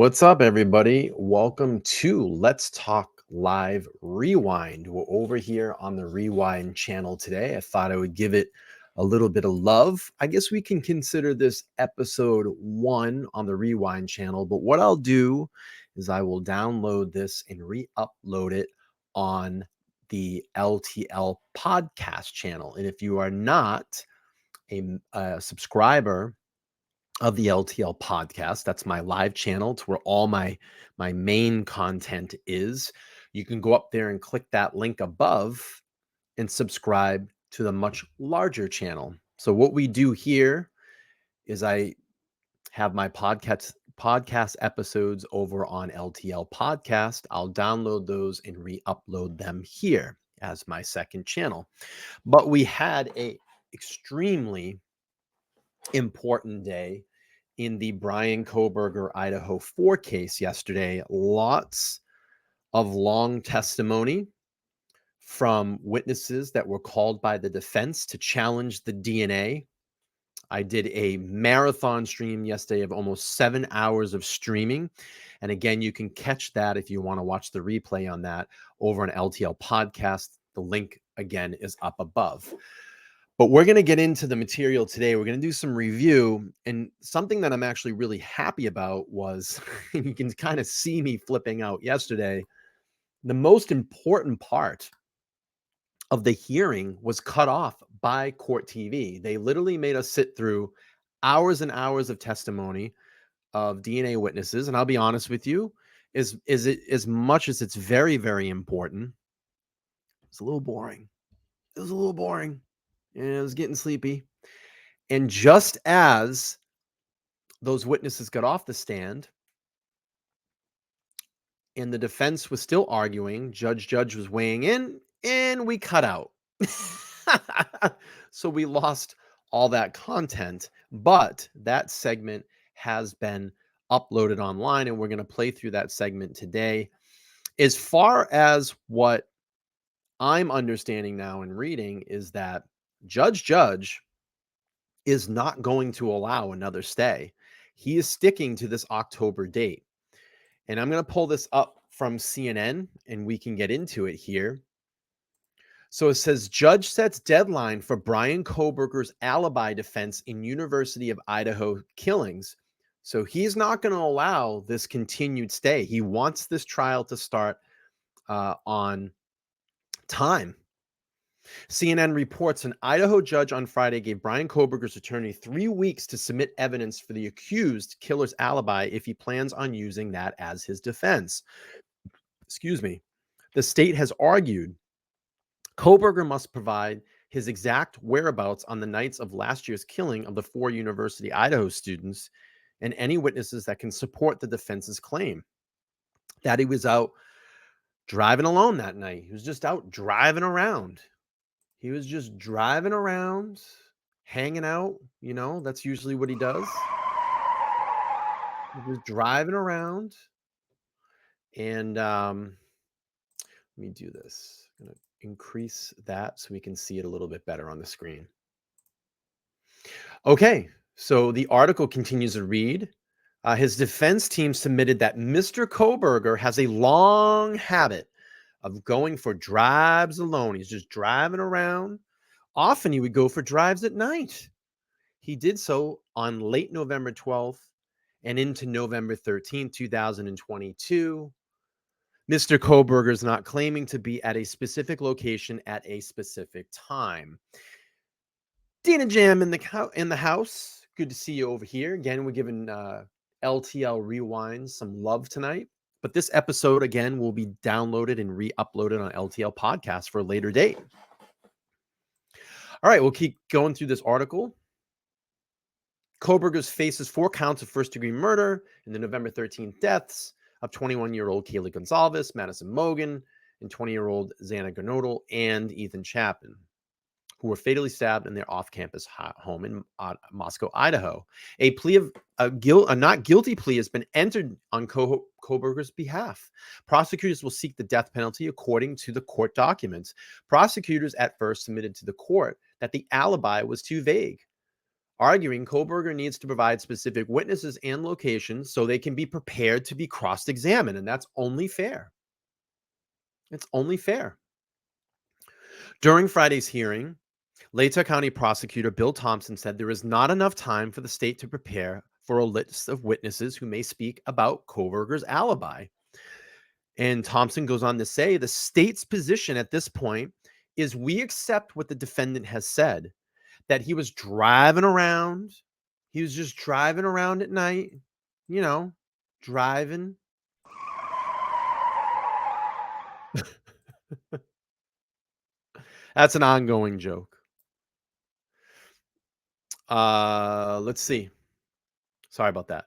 What's up, everybody? Welcome to Let's Talk Live Rewind. We're over here on the Rewind channel today. I thought I would give it a little bit of love. I guess we can consider this episode 1 on the Rewind channel, but what I'll do is I will download this and re-upload it on the LTL podcast channel. And if you are not a subscriber of the LTL podcast, that's my live channel. It's where all my main content is. You can go up there and click that link above and subscribe to the much larger channel. So what we do here is I have my podcast episodes over on LTL podcast. I'll download those and re-upload them here as my second channel. But we had a extremely important day in the Bryan Kohberger, Idaho 4 case yesterday. Lots of long testimony from witnesses that were called by the defense to challenge the DNA. I did a marathon stream yesterday of almost 7 hours of streaming. And again, you can catch that if you want to watch the replay on that over on LTL podcast. The link again is up above. But we're going to get into the material today. We're going to do some review. And something that I'm actually really happy about was, and you can kind of see me flipping out yesterday, the most important part of the hearing was cut off by Court TV. They literally made us sit through hours and hours of testimony of DNA witnesses. And I'll be honest with you, is it as much as it's very, very important, it's a little boring. It was a little boring. And it was getting sleepy. And just as those witnesses got off the stand and the defense was still arguing, Judge was weighing in, and we cut out. So we lost all that content, but that segment has been uploaded online, and we're going to play through that segment today. As far as what I'm understanding now and reading is that Judge is not going to allow another stay. He is sticking to this October date. And I'm going to pull this up from CNN and we can get into it here. So it says, judge sets deadline for Bryan Kohberger's alibi defense in University of Idaho killings. So he's not going to allow this continued stay. He wants this trial to start on time. CNN reports an Idaho judge on Friday gave Bryan Kohberger's attorney 3 weeks to submit evidence for the accused killer's alibi if he plans on using that as his defense. Excuse me. The state has argued Kohberger must provide his exact whereabouts on the nights of last year's killing of the 4 University Idaho students and any witnesses that can support the defense's claim that he was out driving alone that night. He was just out driving around. He was just driving around, hanging out. You know, that's usually what he does. He was driving around. And let me do this. I'm going to increase that so we can see it a little bit better on the screen. Okay, so the article continues to read. His defense team submitted that Mr. Kohberger has a long habit of going for drives alone. He's just driving around. Often he would go for drives at night. He did so on late November 12th and into November 13th, 2022. Mr. Kohberger is not claiming to be at a specific location at a specific time. Dina Jam in the house. Good to see you over here. Again, we're giving LTL Rewind some love tonight. But this episode, again, will be downloaded and re-uploaded on LTL podcast for a later date. All right, we'll keep going through this article. Kohberger faces 4 counts of first-degree murder in the November 13th deaths of 21-year-old Kaylee Gonzalez, Madison Mogan, and 20-year-old Xana Gernodal and Ethan Chapman, who were fatally stabbed in their off-campus home in Moscow, Idaho. A not guilty plea has been entered on Kohberger's behalf. Prosecutors will seek the death penalty according to the court documents. Prosecutors at first submitted to the court that the alibi was too vague. arguing Kohberger needs to provide specific witnesses and locations so they can be prepared to be cross-examined, and that's only fair. It's only fair. During Friday's hearing, Latah County Prosecutor Bill Thompson said there is not enough time for the state to prepare for a list of witnesses who may speak about Kohberger's alibi. And Thompson goes on to say the state's position at this point is we accept what the defendant has said, that he was driving around. He was just driving around at night, you know, driving. That's an ongoing joke. Let's see. Sorry about that.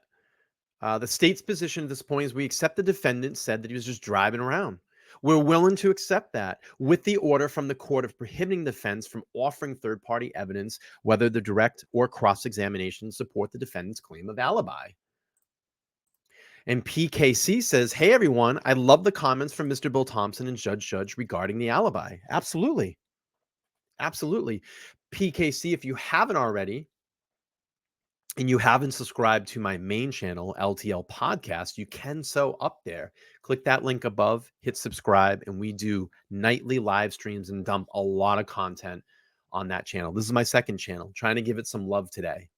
The state's position at this point is we accept the defendant said that he was just driving around. We're willing to accept that with the order from the court of prohibiting the defense from offering third-party evidence, whether the direct or cross-examination support the defendant's claim of alibi. And PKC says, hey, everyone, I love the comments from Mr. Bill Thompson and Judge regarding the alibi. Absolutely. Absolutely. PKC, if you haven't already, and you haven't subscribed to my main channel, LTL Podcast, you can so up there. Click that link above, hit subscribe, and we do nightly live streams and dump a lot of content on that channel. This is my second channel, trying to give it some love today.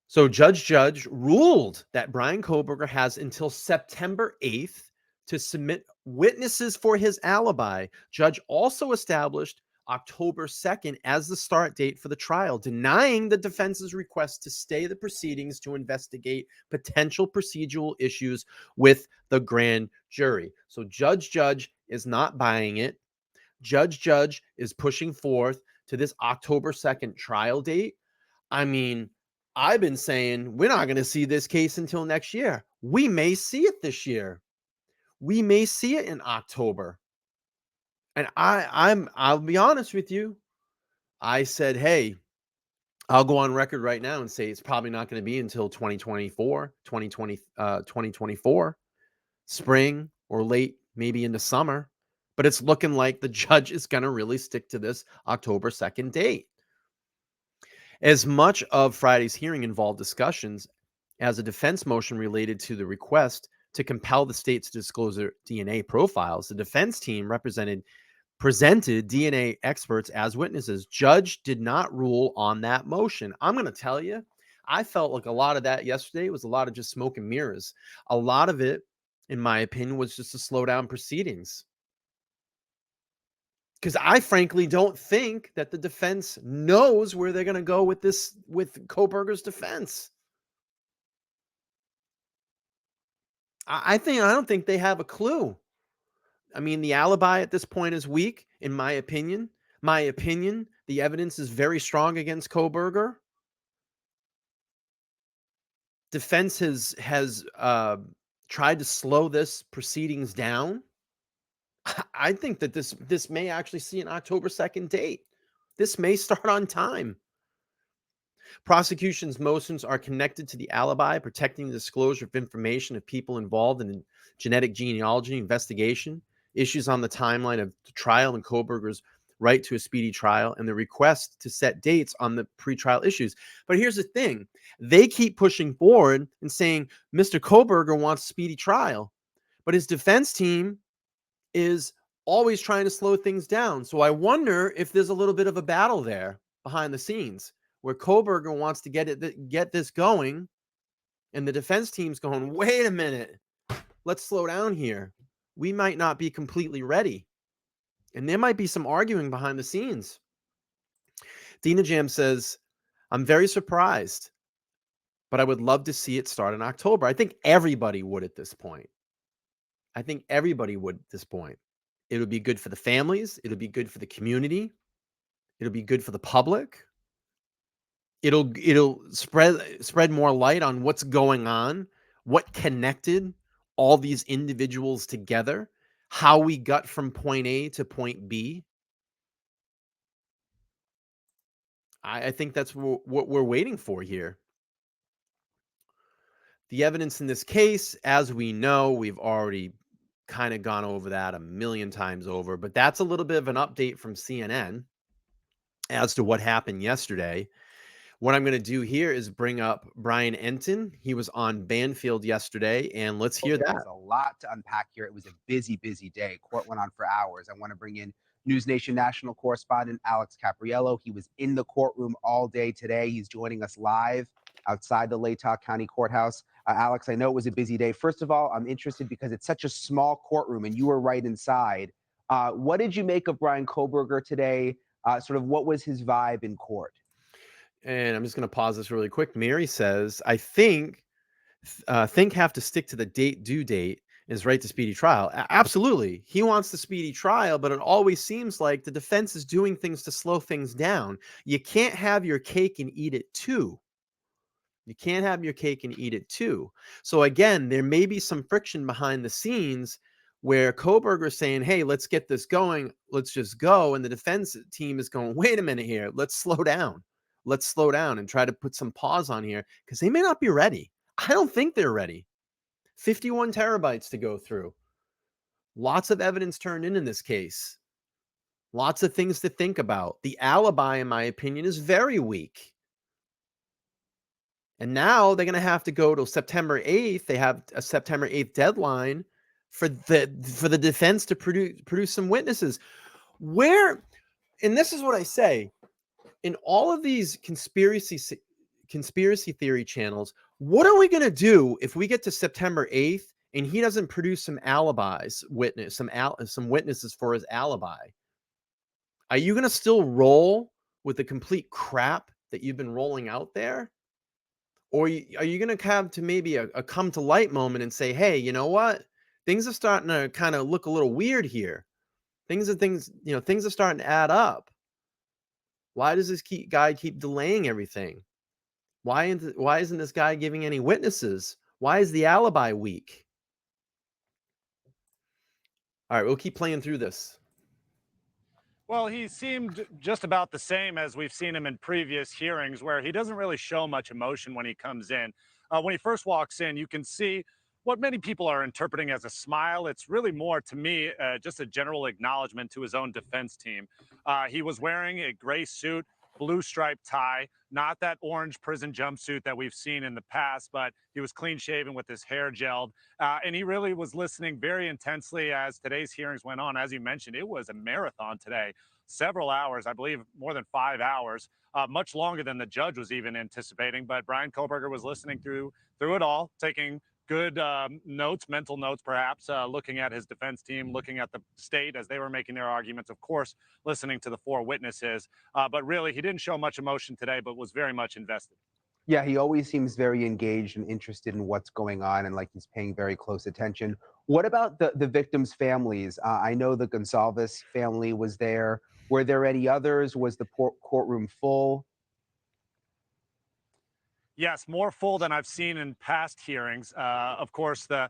So Judge ruled that Bryan Kohberger has until September 8th to submit witnesses for his alibi. Judge also established October 2nd as the start date for the trial, denying the defense's request to stay the proceedings to investigate potential procedural issues with the grand jury. So Judge is not buying it. Judge is pushing forth to this October 2nd trial date. I mean, I've been saying we're not going to see this case until next year. We may see it this year. We may see it in October. And I'll be honest with you. I said, hey, I'll go on record right now and say it's probably not going to be until 2024, spring or late, maybe into summer. But it's looking like the judge is going to really stick to this October 2nd date. As much of Friday's hearing involved discussions as a defense motion related to the request to compel the state to disclose their DNA profiles, the defense team presented DNA experts as witnesses. Judge did not rule on that motion. I'm going to tell you, I felt like a lot of that yesterday was a lot of just smoke and mirrors. A lot of it, in my opinion, was just to slow down proceedings. Because I frankly don't think that the defense knows where they're going to go with this, with Kohberger's defense. I don't think they have a clue. I mean, the alibi at this point is weak, in my opinion. The evidence is very strong against Kohberger. Defense has tried to slow this proceedings down. I think that this may actually see an October 2nd date. This may start on time. Prosecution's motions are connected to the alibi, protecting the disclosure of information of people involved in genetic genealogy investigation, issues on the timeline of the trial and Kohberger's right to a speedy trial, and the request to set dates on the pretrial issues. But here's the thing. They keep pushing forward and saying Mr. Kohberger wants a speedy trial, but his defense team is always trying to slow things down. So I wonder if there's a little bit of a battle there behind the scenes where Kohberger wants to get this going, and the defense team's going, wait a minute, let's slow down here. We might not be completely ready. And there might be some arguing behind the scenes. Dina Jam says, I'm very surprised, but I would love to see it start in October. I think everybody would at this point. It would be good for the families. It'll be good for the community. It'll be good for the public. It'll spread more light on what's going on, what connected all these individuals together, how we got from point A to point B. I think that's what we're waiting for here. The evidence in this case, as we know, we've already kind of gone over that a million times over, but that's a little bit of an update from CNN. as to what happened yesterday. What I'm going to do here is bring up Brian Enton. He was on Banfield yesterday, and let's hear There that. is a lot to unpack here. It was a busy, busy day. Court went on for hours. I want to bring in News Nation national correspondent Alex Capriello. He was in the courtroom all day today. He's joining us live outside the Latah County Courthouse. Alex, I know it was a busy day. First of all, I'm interested because it's such a small courtroom and you were right inside. What did you make of Bryan Kohberger today? Sort of what was his vibe in court? And I'm just going to pause this really quick. Mary says, I think have to stick to the due date is right to speedy trial. Absolutely. He wants the speedy trial, but it always seems like the defense is doing things to slow things down. You can't have your cake and eat it too. You can't have your cake and eat it too. So again, there may be some friction behind the scenes where Kohberger is saying, hey, let's get this going. Let's just go. And the defense team is going, wait a minute here. Let's slow down. Let's slow down and try to put some pause on here because they may not be ready. I don't think they're ready. 51 terabytes to go through. Lots of evidence turned in this case. Lots of things to think about. The alibi, in my opinion, is very weak. And now they're going to have to go till September 8th. They have a September 8th deadline for the defense to produce some witnesses. Where, and this is what I say, in all of these conspiracy theory channels, what are we going to do if we get to September 8th and he doesn't produce some some witnesses for his alibi? Are you going to still roll with the complete crap that you've been rolling out there? Or are you going to have to maybe a come to light moment and say, hey, you know what? Things are starting to kind of look a little weird here. Things are starting to add up. Why does this guy keep delaying everything? Why isn't this guy giving any witnesses? Why is the alibi weak? All right, we'll keep playing through this. Well, he seemed just about the same as we've seen him in previous hearings, where he doesn't really show much emotion when he comes in. When he first walks in, you can see what many people are interpreting as a smile. It's really more, to me, just a general acknowledgement to his own defense team. He was wearing a gray suit, blue striped tie, not that orange prison jumpsuit that we've seen in the past, but he was clean shaven with his hair gelled. And he really was listening very intensely as today's hearings went on. As you mentioned, it was a marathon today, several hours, I believe more than 5 hours, much longer than the judge was even anticipating. But Bryan Kohberger was listening through it all, taking good notes, mental notes, perhaps, looking at his defense team, looking at the state as they were making their arguments, of course, listening to the four witnesses. But really, he didn't show much emotion today, but was very much invested. Yeah, he always seems very engaged and interested in what's going on and like he's paying very close attention. What about the victims' families? I know the Gonsalves family was there. Were there any others? Was the courtroom full? Yes, more full than I've seen in past hearings. Of course, the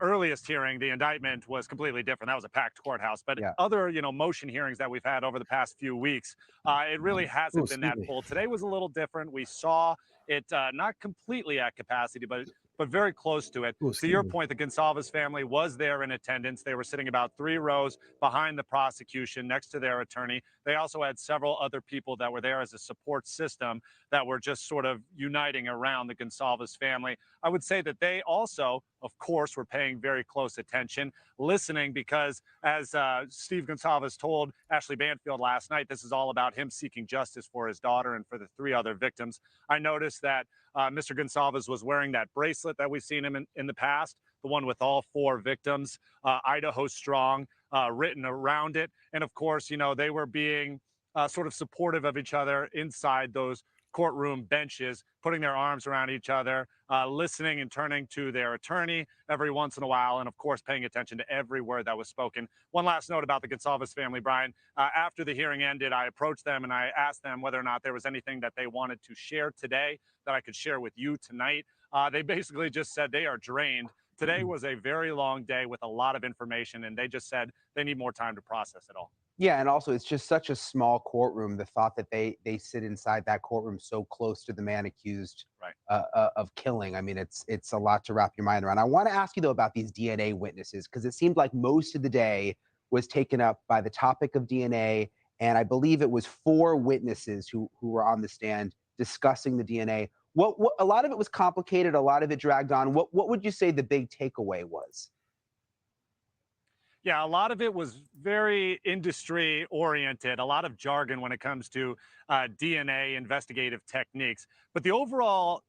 earliest hearing, the indictment was completely different. That was a packed courthouse. But Yeah. other, motion hearings that we've had over the past few weeks, it really Oh, hasn't been excuse that me. full. Today was a little different. We saw it not completely at capacity, but very close to it. Oh, To excuse your me. point, the Gonsalves family was there in attendance. They were sitting about 3 rows behind the prosecution, next to their attorney. They also had several other people that were there as a support system that were just sort of uniting around the Gonsalves family. I would say that they also, of course, were paying very close attention, listening, because as Steve Gonsalves told Ashley Banfield last night, this is all about him seeking justice for his daughter and for the 3 other victims. I noticed that Mr. Gonsalves was wearing that bracelet that we've seen him in the past, the one with all 4 victims, Idaho Strong, written around it. And of course, they were being sort of supportive of each other inside those courtroom benches, putting their arms around each other, listening and turning to their attorney every once in a while, and of course, paying attention to every word that was spoken. One last note about the Gonsalves family, Brian. After the hearing ended, I approached them and I asked them whether or not there was anything that they wanted to share today that I could share with you tonight. They basically just said they are drained. Today was a very long day with a lot of information, and they just said they need more time to process it all. Yeah, and also it's just such a small courtroom. The thought that they sit inside that courtroom so close to the man accused Right. of killing. I mean, it's a lot to wrap your mind around. I want to ask you though about these DNA witnesses because it seemed like most of the day was taken up by the topic of DNA And I believe it was 4 witnesses who were on the stand discussing the DNA. What a lot of it was complicated, a lot of it dragged on. What would you say the big takeaway was? Yeah, a lot of it was very industry oriented, a lot of jargon when it comes to DNA investigative techniques. But the overall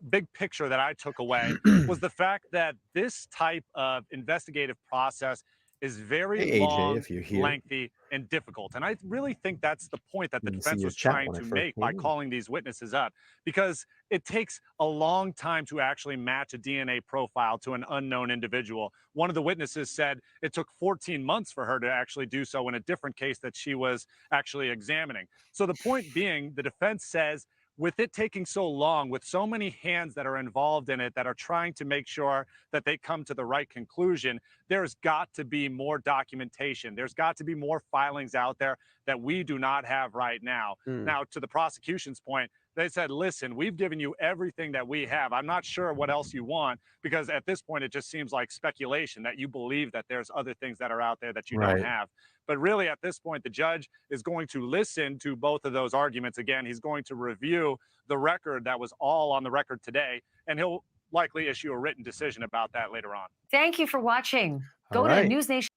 big picture that I took away was the fact that this type of investigative process is very Hey, AJ, long, if you're here, lengthy, and difficult. And I really think that's the point that the didn't see defense your was chat trying when I to first make by came in. calling these witnesses up, because it takes a long time to actually match a DNA profile to an unknown individual. One of the witnesses said it took 14 months for her to actually do so in a different case that she was actually examining. So the point being, the defense says with it taking so long, with so many hands that are involved in it that are trying to make sure that they come to the right conclusion, there's got to be more documentation. There's got to be more filings out there that we do not have right now. Mm, Now, to the prosecution's point, they said, listen, we've given you everything that we have. I'm not sure what else you want, because at this point, it just seems like speculation that you believe that there's other things that are out there that you don't right. have. But really, at this point, the judge is going to listen to both of those arguments. Again, he's going to review the record that was all on the record today, and he'll likely issue a written decision about that later on. Thank you for watching. All Go to right. NewsNation.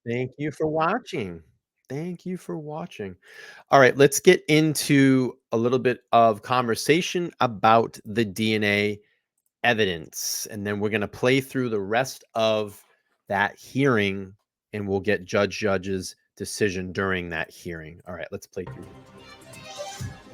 Thank you for watching. Thank you for watching. All right, let's get into a little bit of conversation about the DNA evidence. And then we're going to play through the rest of that hearing and we'll get Judge's decision during that hearing. All right, let's play through.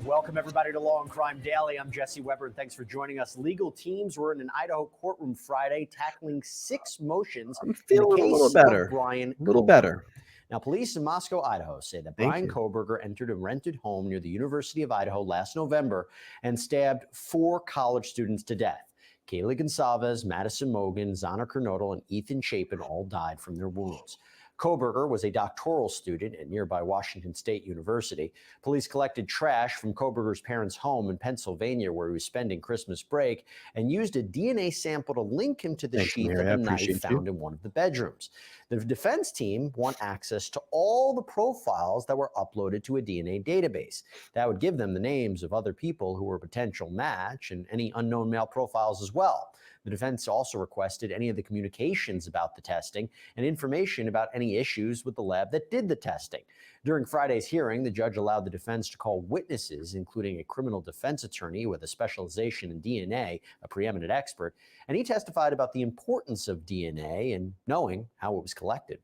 Welcome, everybody, to Law and Crime Daily. I'm Jesse Weber, and thanks for joining us. Legal teams were in an Idaho courtroom Friday tackling 6 motions I'm in the feeling a little case better. of Bryan A little Kohberger. better. Now, police in Moscow, Idaho say that Thank Bryan you. Kohberger entered a rented home near the University of Idaho last November and stabbed 4 college students to death. Kaylee Gonsalves, Madison Mogan, Zana Kernodle, and Ethan Chapin all died from their wounds. Kohberger was a doctoral student at nearby Washington State University. Police collected trash from Kohberger's parents' home in Pennsylvania, where he was spending Christmas break, and used a DNA sample to link him to the Thanks, sheath Mary. of I a knife appreciate found in one of the bedrooms. The defense team want access to all the profiles that were uploaded to a DNA database. That would give them the names of other people who were a potential match and any unknown male profiles as well. The defense also requested any of the communications about the testing and information about any issues with the lab that did the testing. During Friday's hearing, the judge allowed the defense to call witnesses, including a criminal defense attorney with a specialization in DNA, a preeminent expert, and he testified about the importance of DNA and knowing how it was collected.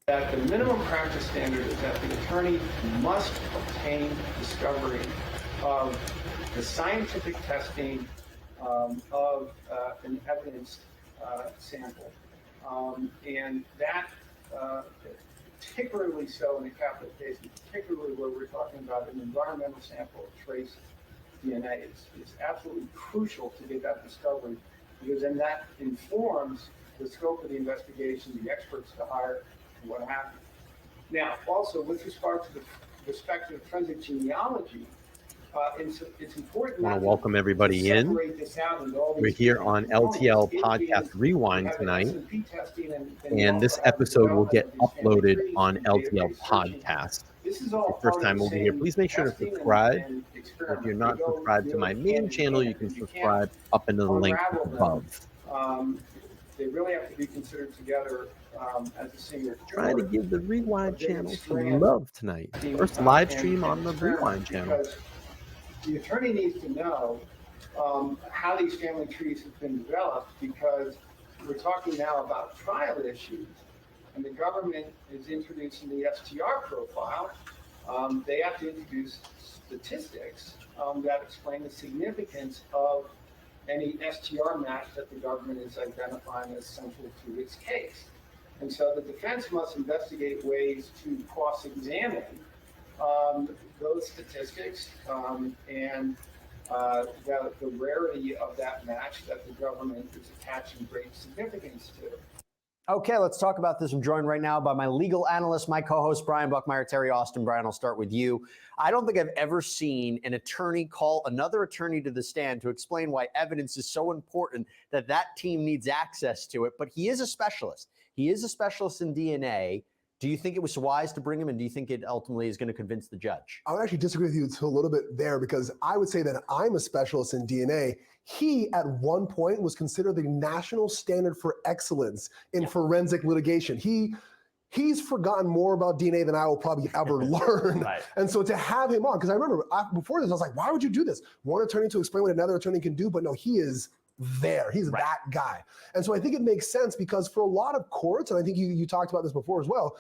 That the minimum practice standard is that the attorney must obtain discovery of the scientific testing of an evidence sample. And that, particularly so in a capital case, particularly where we're talking about an environmental sample of trace DNA, is absolutely crucial to get that discovery, because then that informs the scope of the investigation, the experts to hire, and what have you. Now, also with respect to the forensic genealogy, it's important. I want to welcome everybody in. We're here on LTL Podcast Rewind tonight, and this episode will get uploaded on LTL Podcast. If it's your first time over here, please make sure to subscribe. If you're not subscribed to my main channel, you can subscribe up into the link above. They really have to be considered together as a single. Trying to give the Rewind channel some love tonight. First live stream on the Rewind channel. The attorney needs to know how these family trees have been developed, because we're talking now about trial issues, and the government is introducing the STR profile. They have to introduce statistics that explain the significance of any STR match that the government is identifying as central to its case. And so the defense must investigate ways to cross-examine those statistics and the rarity of that match that the government is attaching great significance to. Okay, let's talk about this. I'm joined right now by my legal analyst, my co-host, Brian Buckmeyer, Terry Austin. Brian, I'll start with you. I don't think I've ever seen an attorney call another attorney to the stand to explain why evidence is so important that team needs access to it. But he is a specialist. He is a specialist in DNA. Do you think it was wise to bring him, and do you think it ultimately is going to convince the judge? I would actually disagree with you a little bit there, because I would say that I'm a specialist in DNA. He, at one point, was considered the national standard for excellence in forensic litigation. He's forgotten more about DNA than I will probably ever learn. Right. And so to have him on, because I remember before this, I was like, why would you do this? One attorney to explain what another attorney can do, but no, he is there. He's that guy. And so I think it makes sense, because for a lot of courts, and I think you talked about this before as well,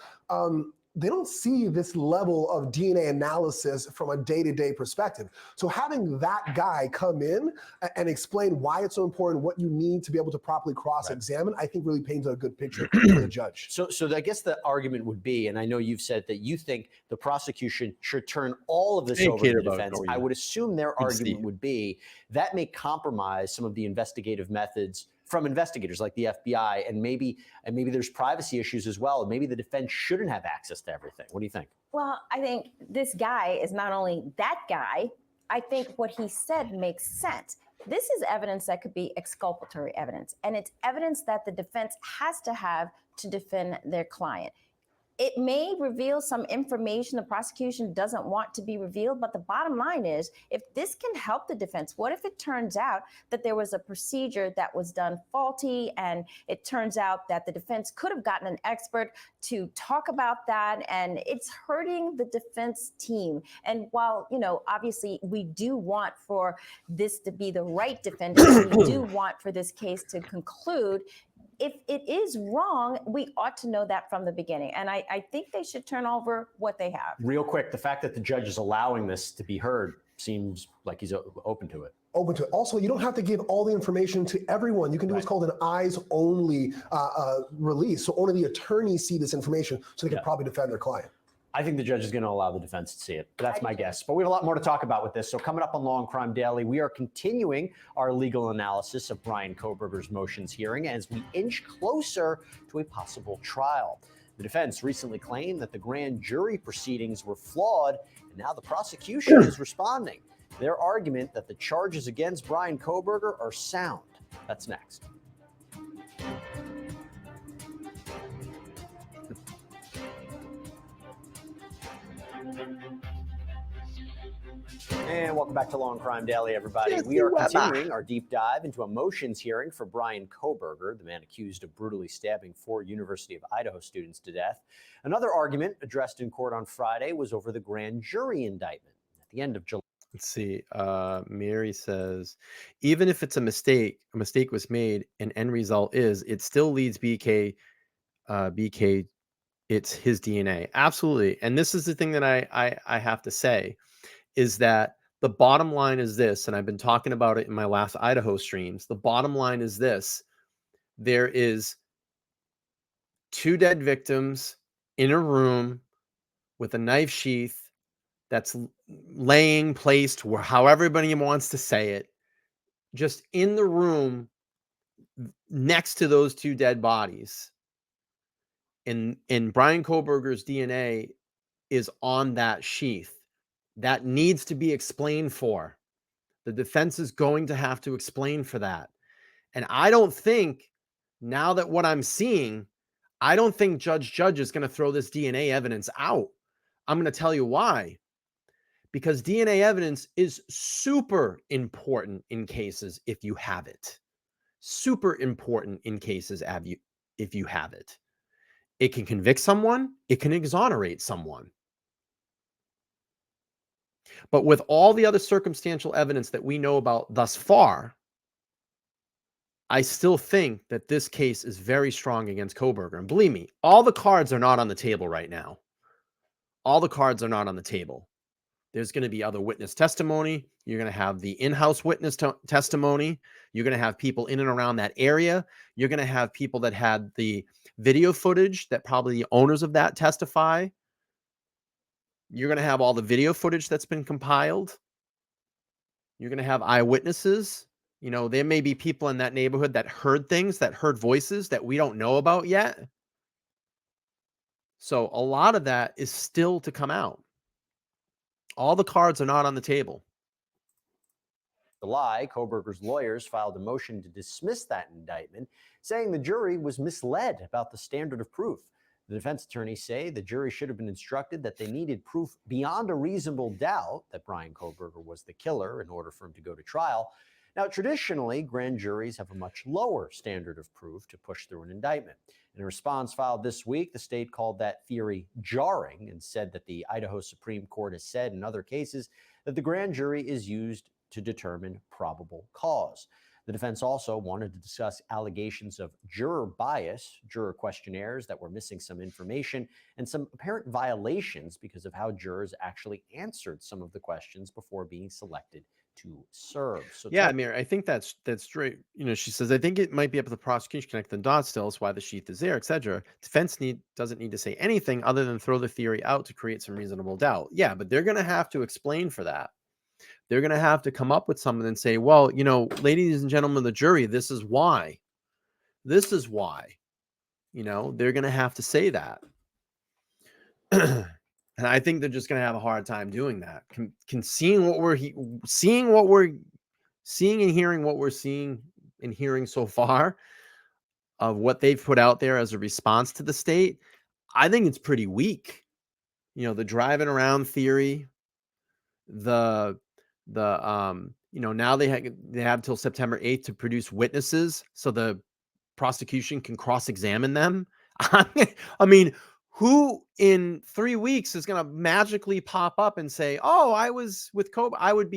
they don't see this level of DNA analysis from a day-to-day perspective. So having that guy come in and explain why it's so important, what you need to be able to properly cross-examine, I think really paints a good picture for the judge. So I guess the argument would be, and I know you've said that you think the prosecution should turn all of this over to the defense. I would assume their argument would be that may compromise some of the investigative methods from investigators like the FBI, and maybe there's privacy issues as well. Maybe the defense shouldn't have access to everything. What do you think? Well, I think this guy is not only that guy, I think what he said makes sense. This is evidence that could be exculpatory evidence, and it's evidence that the defense has to have to defend their client. It may reveal some information the prosecution doesn't want to be revealed, but the bottom line is, if this can help the defense, what if it turns out that there was a procedure that was done faulty, and it turns out that the defense could have gotten an expert to talk about that, and it's hurting the defense team. And while, obviously we do want for this to be the right defendant, we do want for this case to conclude, if it is wrong, we ought to know that from the beginning. And I think they should turn over what they have. Real quick, the fact that the judge is allowing this to be heard seems like he's open to it. Open to it. Also, you don't have to give all the information to everyone. You can do what's called an eyes-only release. So only the attorneys see this information, so they can probably defend their client. I think the judge is going to allow the defense to see it. That's my guess. But we have a lot more to talk about with this. So coming up on Law and Crime Daily, we are continuing our legal analysis of Bryan Kohberger's motions hearing as we inch closer to a possible trial. The defense recently claimed that the grand jury proceedings were flawed, and now the prosecution is responding. Their argument that the charges against Bryan Kohberger are sound. That's next. And welcome back to Law and Crime Daily, everybody. We are continuing our deep dive into a motions hearing for Bryan Kohberger, the man accused of brutally stabbing 4 University of Idaho students to death. Another argument addressed in court on Friday was over the grand jury indictment at the end of July. Let's see. Mary says, even if it's a mistake was made, and end result is, it still leads BK, it's his DNA. Absolutely. And this is the thing that I have to say, is that the bottom line is this, and I've been talking about it in my last Idaho streams. The bottom line is this: there is 2 dead victims in a room with a knife sheath that's placed where, however everybody wants to say it, just in the room next to those 2 dead bodies. And Bryan Kohberger's DNA is on that sheath. That needs to be explained for. The defense is going to have to explain for that. And I don't think, now that what I'm seeing, I don't think Judge is going to throw this DNA evidence out. I'm going to tell you why. Because DNA evidence is super important in cases if you have it. Super important in cases if you have it. It can convict someone. It can exonerate someone. But with all the other circumstantial evidence that we know about thus far, I still think that this case is very strong against Kohberger. And believe me, all the cards are not on the table right now. All the cards are not on the table. There's going to be other witness testimony. You're going to have the in-house witness testimony. You're going to have people in and around that area. You're going to have people that had the video footage that probably the owners of that testify. You're going to have all the video footage that's been compiled. You're going to have eyewitnesses. There may be people in that neighborhood that heard things, that heard voices that we don't know about yet. So a lot of that is still to come out. All the cards are not on the table. July, Kohberger's lawyers filed a motion to dismiss that indictment, saying the jury was misled about the standard of proof. The defense attorneys say the jury should have been instructed that they needed proof beyond a reasonable doubt that Bryan Kohberger was the killer in order for him to go to trial. Now, traditionally, grand juries have a much lower standard of proof to push through an indictment. In a response filed this week, the state called that theory jarring and said that the Idaho Supreme Court has said in other cases that the grand jury is used to determine probable cause. The defense also wanted to discuss allegations of juror bias, juror questionnaires that were missing some information, and some apparent violations because of how jurors actually answered some of the questions before being selected to serve. So yeah, Amir, I think that's straight. You know, she says, I think it might be up to the prosecution to connect the dots still as why the sheath is there, etc. Defense doesn't need to say anything other than throw the theory out to create some reasonable doubt. Yeah, but they're going to have to explain for that. They're going to have to come up with something and say, well, you know, ladies and gentlemen of the jury, this is why. This is why. You know, they're going to have to say that. And I think they're just going to have a hard time doing that. Seeing what we're seeing and hearing what we're seeing and hearing so far of what they've put out there as a response to the state, I think it's pretty weak. You know, the driving around theory, you know, now they have till September 8th to produce witnesses so the prosecution can cross-examine them. I mean, who in 3 weeks is going to magically pop up and say, oh, I was with Kobe? I would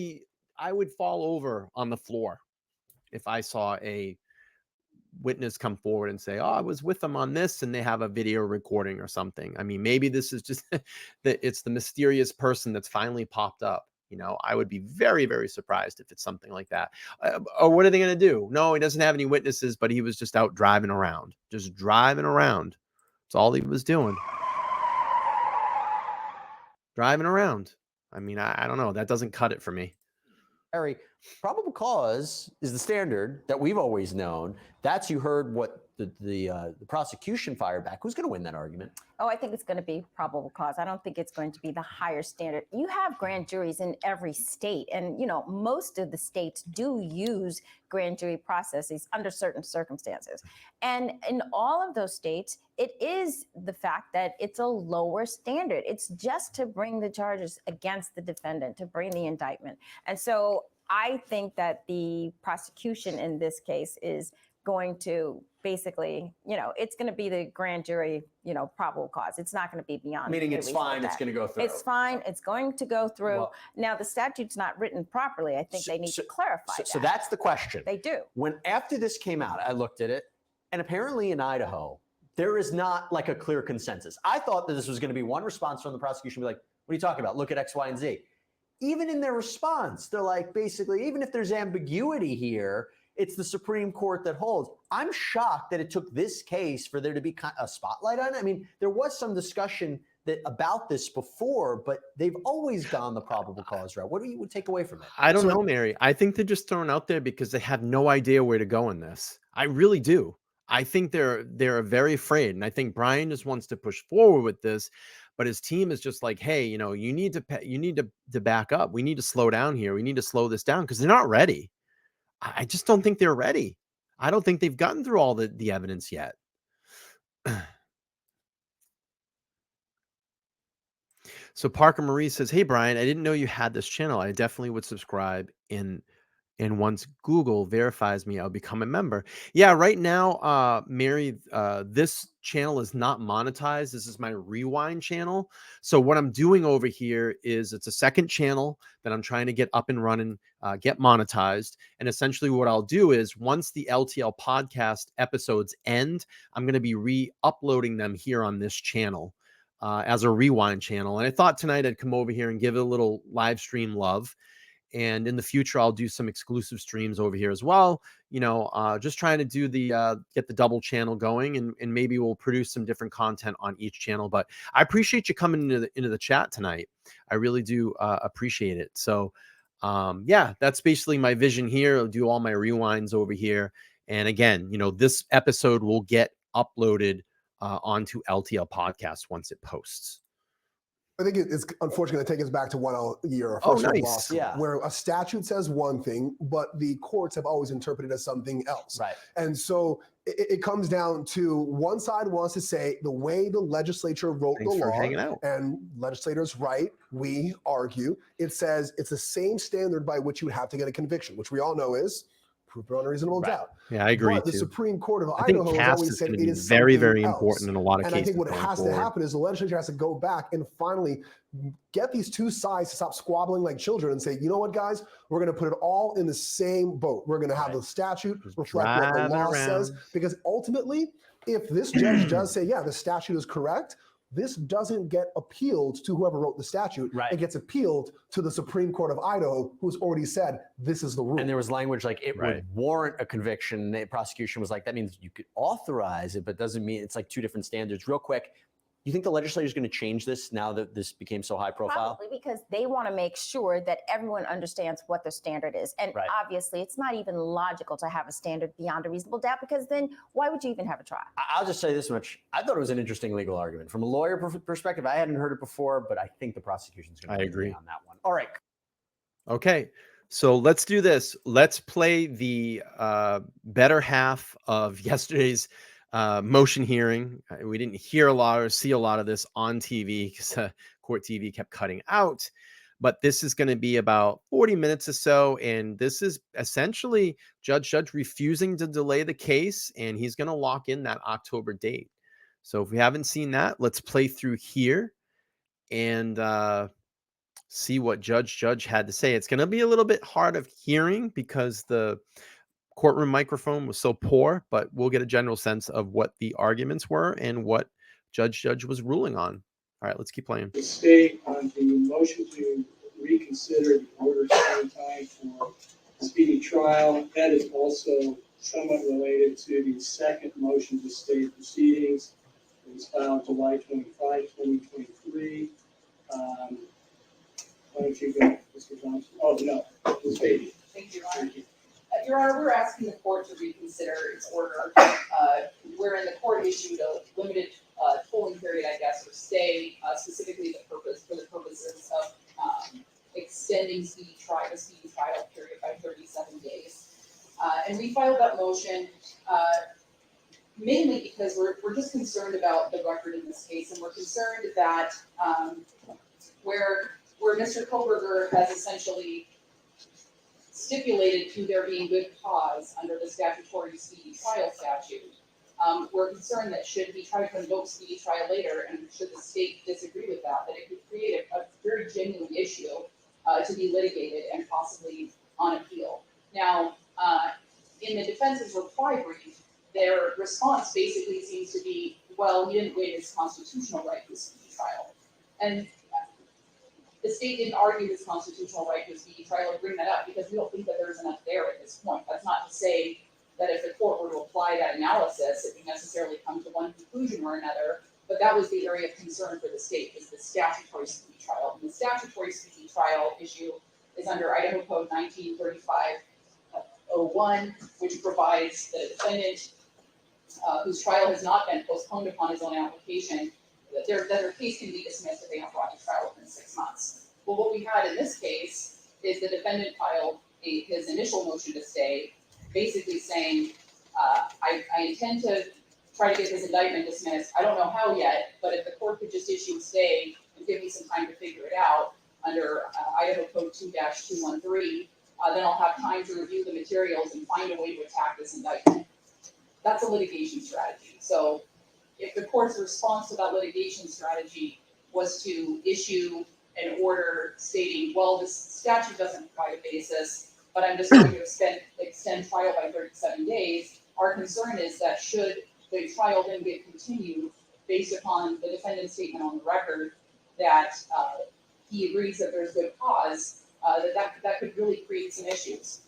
fall over on the floor if I saw a witness come forward and say, oh, I was with them on this, and they have a video recording or something. I mean, maybe this is just that it's the mysterious person that's finally popped up. You know, I would be very, very surprised if it's something like that. Or what are they going to do? No, he doesn't have any witnesses, but he was just out driving around. Just driving around. That's all he was doing. Driving around. I mean, I don't know. That doesn't cut it for me. Harry, probable cause is the standard that we've always known. That's, you heard what the prosecution fired back. Who's going to win that argument? Oh, I think it's going to be probable cause. I don't think it's going to be the higher standard. You have grand juries in every state, and you know most of the states do use grand jury processes under certain circumstances. And in all of those states, it is the fact that it's a lower standard. It's just to bring the charges against the defendant, to bring the indictment. And so I think that the prosecution in this case is going to basically, you know, it's going to be the grand jury, you know, probable cause. It's not going to be beyond. Meaning it's fine, it's going to go through. It's fine, it's going to go through. Well, now, the statute's not written properly. I think they need to clarify that. So that's the question. They do. When after this came out, I looked at it, and apparently in Idaho, there is not like a clear consensus. I thought that this was going to be one response from the prosecution, be like, what are you talking about? Look at X, Y, and Z. Even in their response, they're like, basically, even if there's ambiguity here, it's the Supreme Court that holds. I'm shocked that it took this case for there to be a spotlight on it. I mean, there was some discussion about this before, but they've always gone the probable cause route. What do you take away from it? I don't know, Mary. I think they're just thrown out there because they have no idea where to go in this. I really do. I think they're very afraid, and I think Bryan just wants to push forward with this, but his team is just like, hey, you know, you need to back up. We need to slow down here. We need to slow this down because they're not ready. I just don't think they're ready. I don't think they've gotten through all the evidence yet. So Parker Marie says, hey, Bryan, I didn't know you had this channel. I definitely would subscribe and once Google verifies me, I'll become a member. Yeah, right now, Mary, this channel is not monetized. This is my Rewind channel. So what I'm doing over here is it's a second channel that I'm trying to get up and running, get monetized. And essentially what I'll do is once the LTL podcast episodes end, I'm going to be re-uploading them here on this channel as a Rewind channel. And I thought tonight I'd come over here and give it a little live stream love. And in the future, I'll do some exclusive streams over here as well. You know, just trying to do get the double channel going, and maybe we'll produce some different content on each channel. But I appreciate you coming into the chat tonight. I really do appreciate it. So, yeah, that's basically my vision here. I'll do all my rewinds over here. And again, you know, this episode will get uploaded onto LTL Podcast once it posts. I think it's unfortunately going to take us back to 1 year of Oh, first year of law nice. school, Yeah. where a statute says one thing, but the courts have always interpreted it as something else. Right. And so it comes down to one side wants to say the way the legislature wrote Thanks the for law, hanging out. and legislators right, we argue, it says it's the same standard by which you would have to get a conviction, which we all know is proof beyond a reasonable Right. doubt. Yeah, I agree But the too. Supreme Court of I think Idaho has cast always is said going it to be is very, something very else. important in a lot of And cases. I think what going has forward. to happen is the legislature has to go back and finally get these two sides to stop squabbling like children and say, you know what, guys, we're going to put it all in the same boat. We're going to have Right. the statute Just reflect what the drive it law says, around. because ultimately, if this judge does say, yeah, the statute is correct, this doesn't get appealed to whoever wrote the statute. Right. It gets appealed to the Supreme Court of Idaho, who's already said this is the rule. And there was language like it Right. would warrant a conviction. The prosecution was like, that means you could authorize it, but doesn't mean it's like two different standards. Real quick, you think the legislature is going to change this now that this became so high profile? Probably because they want to make sure that everyone understands what the standard is. And Right. obviously, it's not even logical to have a standard beyond a reasonable doubt, because then why would you even have a trial? I'll just say this much. I thought it was an interesting legal argument. From a lawyer perspective, I hadn't heard it before, but I think the prosecution's going to agree on that one. All right. Okay, so let's do this. Let's play the better half of yesterday's motion hearing. We didn't hear a lot or see a lot of this on TV because court TV kept cutting out. But this is going to be about 40 minutes or so. And this is essentially Judge refusing to delay the case. And he's going to lock in that October date. So if we haven't seen that, let's play through here and see what Judge had to say. It's going to be a little bit hard of hearing because the courtroom microphone was so poor, but we'll get a general sense of what the arguments were and what Judge was ruling on. All right, let's keep playing. The state on the motion to reconsider the order setting time for speedy trial, that is also somewhat related to the second motion to stay proceedings. It was filed July 25, 2023. Why don't you go, Mr. Johnson? Oh, no, Ms. Beatty. Thank you, Your Honor. Your Honor, we're asking the court to reconsider its order, wherein the court issued a limited tolling period, I guess, or stay, specifically for the purposes of extending the speedy trial period by 37 days. And we filed that motion mainly because we're just concerned about the record in this case, and we're concerned that where Mr. Kohberger has essentially stipulated to there being good cause under the statutory speedy trial statute, we're concerned that should he try to invoke speedy trial later, and should the state disagree with that it could create a very genuine issue to be litigated and possibly on appeal. Now, in the defense's reply brief, their response basically seems to be, well, he didn't waive his constitutional right to a speedy trial. And the state didn't argue his constitutional right to a speedy trial or bring that up because we don't think that there's enough there at this point. That's not to say that if the court were to apply that analysis, it would necessarily come to one conclusion or another, but that was the area of concern for the state, is the statutory speedy trial. And the statutory speedy trial issue is under Idaho Code 1935-01, which provides that a defendant whose trial has not been postponed upon his own application, that their case can be dismissed if they have brought to trial within 6 months. Well, what we had in this case is the defendant filed his initial motion to stay, basically saying, I intend to try to get this indictment dismissed. I don't know how yet, but if the court could just issue a stay and give me some time to figure it out under Idaho Code 2-213, then I'll have time to review the materials and find a way to attack this indictment. That's a litigation strategy. So if the court's response to that litigation strategy was to issue an order stating, well, this statute doesn't provide a basis, but I'm just going to extend trial by 37 days, our concern is that should the trial then get continued based upon the defendant's statement on the record that he agrees that there's good cause, that could really create some issues.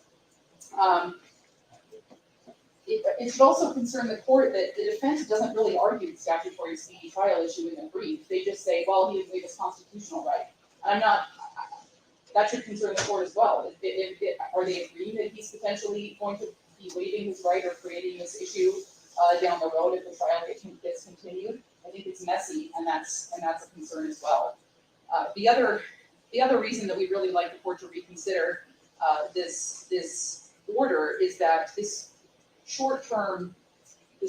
It should also concern the court that the defense doesn't really argue the statutory speedy trial issue in the brief. They just say, well, he didn't waive his constitutional right. And that should concern the court as well. Are they agreeing that he's potentially going to be waiving his right or creating this issue down the road if the trial gets continued? I think it's messy, and that's a concern as well. The other reason that we really like the court to reconsider this order is that this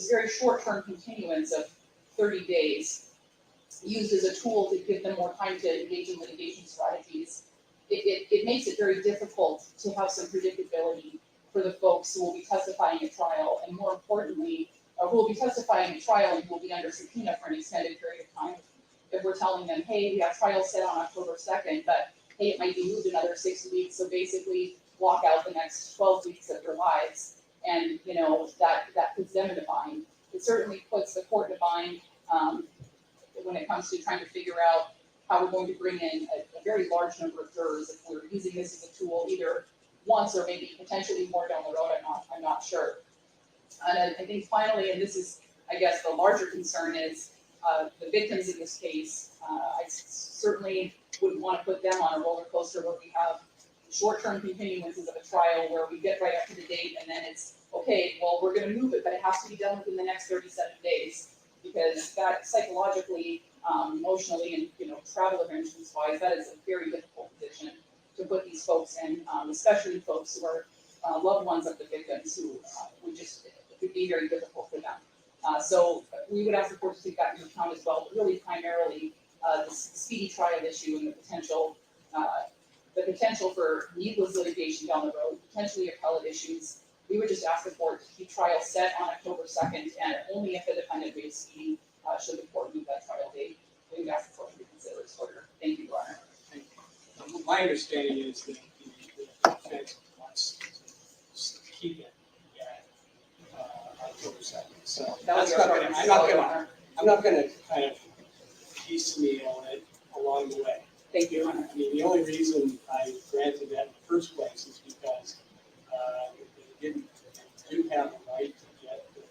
very short-term continuance of 30 days used as a tool to give them more time to engage in litigation strategies. It makes it very difficult to have some predictability for the folks who will be testifying at trial, and more importantly, who will be testifying at trial and will be under subpoena for an extended period of time. If we're telling them, hey, we have trial set on October 2nd, but hey, it might be moved another 6 weeks, so basically block out the next 12 weeks of their lives, and that puts them in a bind. It certainly puts the court in a bind when it comes to trying to figure out how we're going to bring in a very large number of jurors if we're using this as a tool either once or maybe potentially more down the road. I'm not sure. And I think finally, and this is, I guess, the larger concern is the victims in this case. I certainly wouldn't want to put them on a roller coaster where we have short-term continuances of a trial where we get right up to the date and then it's, okay, well, we're going to move it, but it has to be done within the next 37 days. Because that psychologically, emotionally, and travel arrangements wise, that is a very difficult position to put these folks in, especially folks who are loved ones of the victims who it would be very difficult for them. So we would ask the court to take that into account as well, but really primarily the speedy trial issue and the potential for needless litigation down the road, potentially appellate issues. We would just ask the court to keep trial set on October 2nd, and only if the defendant waives speedy should the court move that trial date. We would ask the court to reconsider this order. Thank you, Your Honor. Thank you. My understanding is that the defense wants to keep it at October 2nd. So I'm not going to kind of piecemeal it along the way. Thank you, Your Honor. I mean, the only reason I granted that in the first place is because they do have a right to get the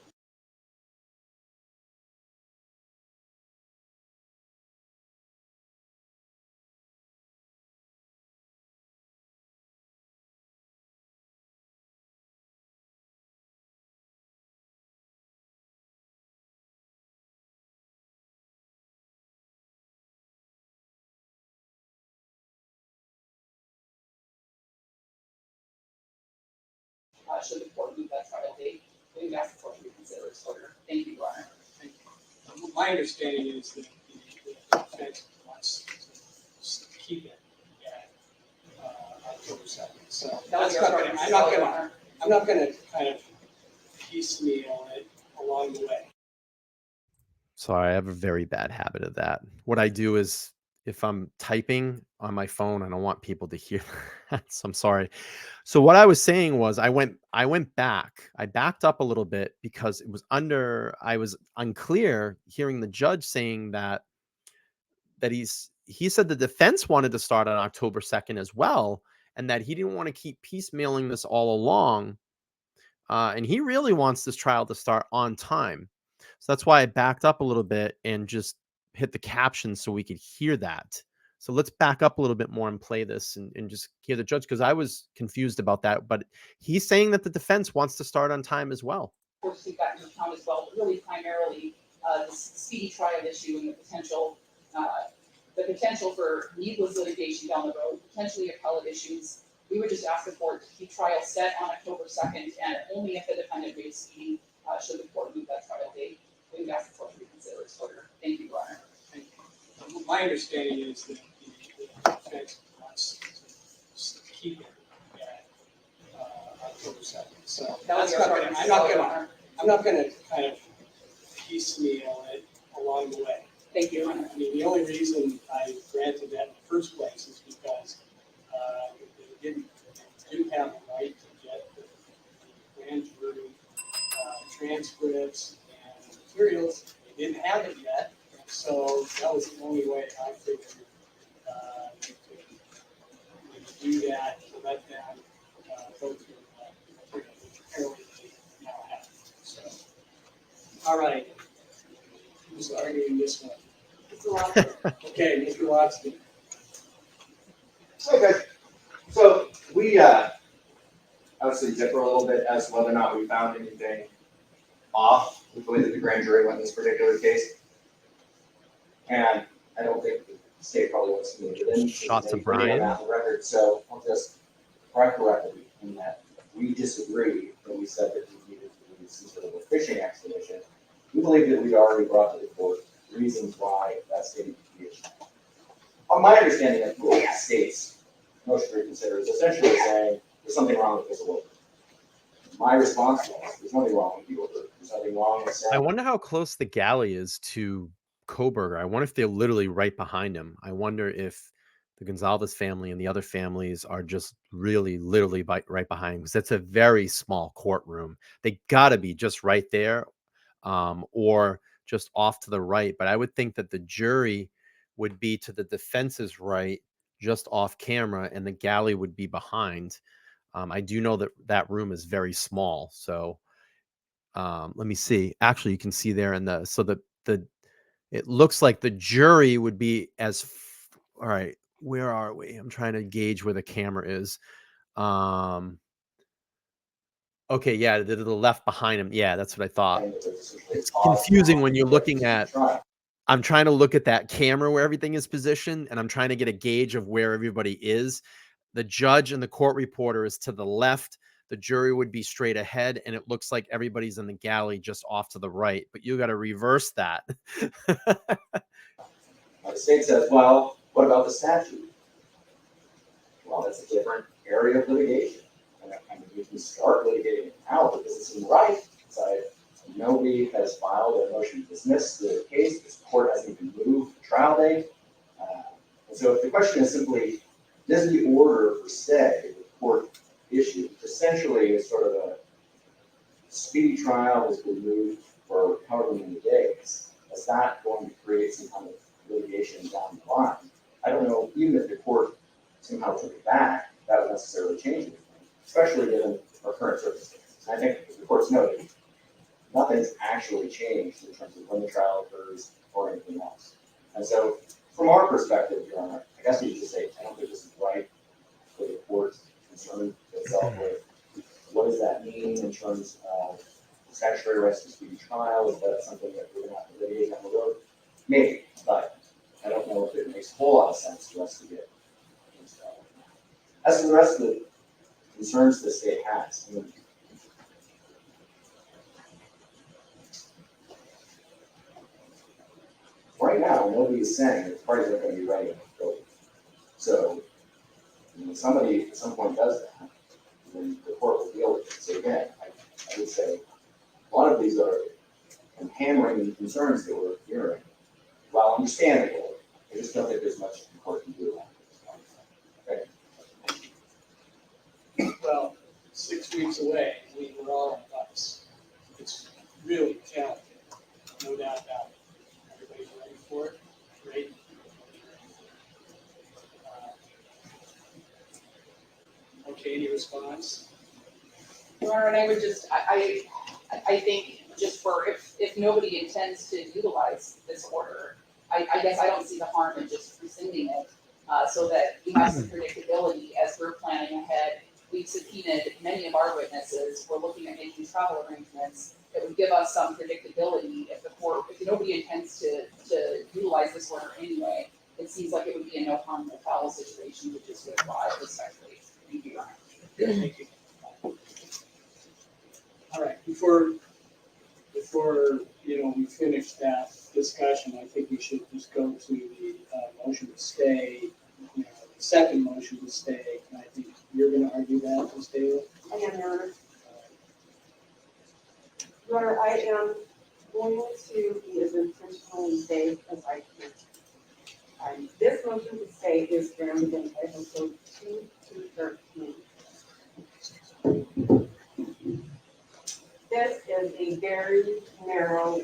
should the court move that trial date. We would ask the court to reconsider this order. Thank you, Your Honor. Thank you. My understanding is that the defense wants to keep it at October 2nd. So I'm not going to kind of piecemeal it along the way. Sorry, I have a very bad habit of that. What I do is if I'm typing on my phone, I don't want people to hear that. So I'm sorry. So what I was saying was I went back. I backed up a little bit because I was unclear hearing the judge saying that he said the defense wanted to start on October 2nd as well, and that he didn't want to keep piecemealing this all along. And he really wants this trial to start on time. So that's why I backed up a little bit and just hit the caption so we could hear that. So let's back up a little bit more and play this and just hear the judge, because I was confused about that. But he's saying that the defense wants to start on time as well. Of course, take that into account as well, but really primarily the speedy trial issue and the potential for needless litigation down the road, potentially appellate issues. We would just ask the court to keep trial set on October 2nd, and only if the defendant waives speedy should the court move that trial date. We would ask the court to reconsider this order. Thank you, Your Honor. Thank you. My understanding is that the defense wants to keep it at October 2nd. So I'm not going to kind of piecemeal it along the way. Thank you, Your Honor. I mean, the only reason I granted that in the first place is because they do have a right to get the grand jury transcripts and materials. They didn't have it yet, so that was the only way I figured to do that, to let them go through the material they now have. So, all right. Who's arguing this one? Okay, Mr. Watson. Okay, so we obviously differ a little bit as to whether or not we found anything off with the way that the grand jury went in this particular case. And I don't think the state probably wants to move it in. Shots of Maybe putting it Bryan. on the record, so I'll just correct the record in that we disagree when we said that we needed to do some sort of a fishing expedition. We believe that we'd already brought to the court reasons why that statement could be issued. My understanding of what the state's motion to reconsider is essentially saying there's something wrong with this order. My response was, there's nothing wrong with the order. There's nothing wrong with saying. I wonder how close the galley is to Kohberger. I wonder if they're literally right behind him. I wonder if the Gonzalez family and the other families are just really literally right behind him, because that's a very small courtroom. They got to be just right there, or just off to the right. But I would think that the jury would be to the defense's right, just off camera, and the galley would be behind. I do know that that room is very small. So let me see. Actually, you can see there in the, so the it looks like the jury would be all right. Where are we? I'm trying to gauge where the camera is. Okay, yeah, to the left behind him. Yeah, that's what I thought. It's confusing when you're looking at. I'm trying to look at that camera where everything is positioned, and I'm trying to get a gauge of where everybody is. The judge and the court reporter is to the left. The jury would be straight ahead, and it looks like everybody's in the galley just off to the right. But you got to reverse that. The state says, well, what about the statute? Well, that's a different area of litigation. And we can start litigating it now because it's in the right side. Nobody has filed a motion to dismiss the case. This court hasn't even moved the trial date. And so if the question is simply, does the order for stay the court issued essentially is sort of a speedy trial has been moved for however many days, is that going to create some kind of litigation down the line? I don't know, even if the court somehow took it back, that would necessarily change anything, especially given our current circumstances. I think the court's noted, nothing's actually changed in terms of when the trial occurs or anything else. And so from our perspective, Your Honor, I guess we should just say, I don't think this is right for the court concerned itself with what does that mean in terms of statutory rights to speedy trial? Is that something that we're going to have to litigate down the road? Maybe, but I don't know if it makes a whole lot of sense for us to get into that. As for the rest of the concerns the state has, I mean, right now, nobody is saying that the parties are going to be ready to go. So, when somebody at some point does that, then the court will deal with it. So again, I would say a lot of these are hammering the concerns that we're hearing. While understandable, I just don't think there's much the court can do about it. Okay. Well, 6 weeks away, we're all in place. It's really challenging, no doubt about it. Everybody's ready for it. Great. Okay, any response? Your Honor, and I would just, I think just for, if nobody intends to utilize this order, I guess I don't see the harm in just rescinding it, so that we have some predictability as we're planning ahead. We've subpoenaed many of our witnesses. We're looking at making travel arrangements that would give us some predictability if the court, if nobody intends to utilize this order anyway. It seems like it would be a no harm, no foul situation to just withdraw it respectfully. Thank you, Your Honor. Thank you. All right, before we finish that discussion, I think we should just go to the motion to stay, the second motion to stay. And I think you're going to argue that, Ms. Taylor? I am, Your Honor. Your Honor, I am going to be as intentionally vague as I can. This motion to stay is grounded in Idaho Code 2-13. This is a very narrow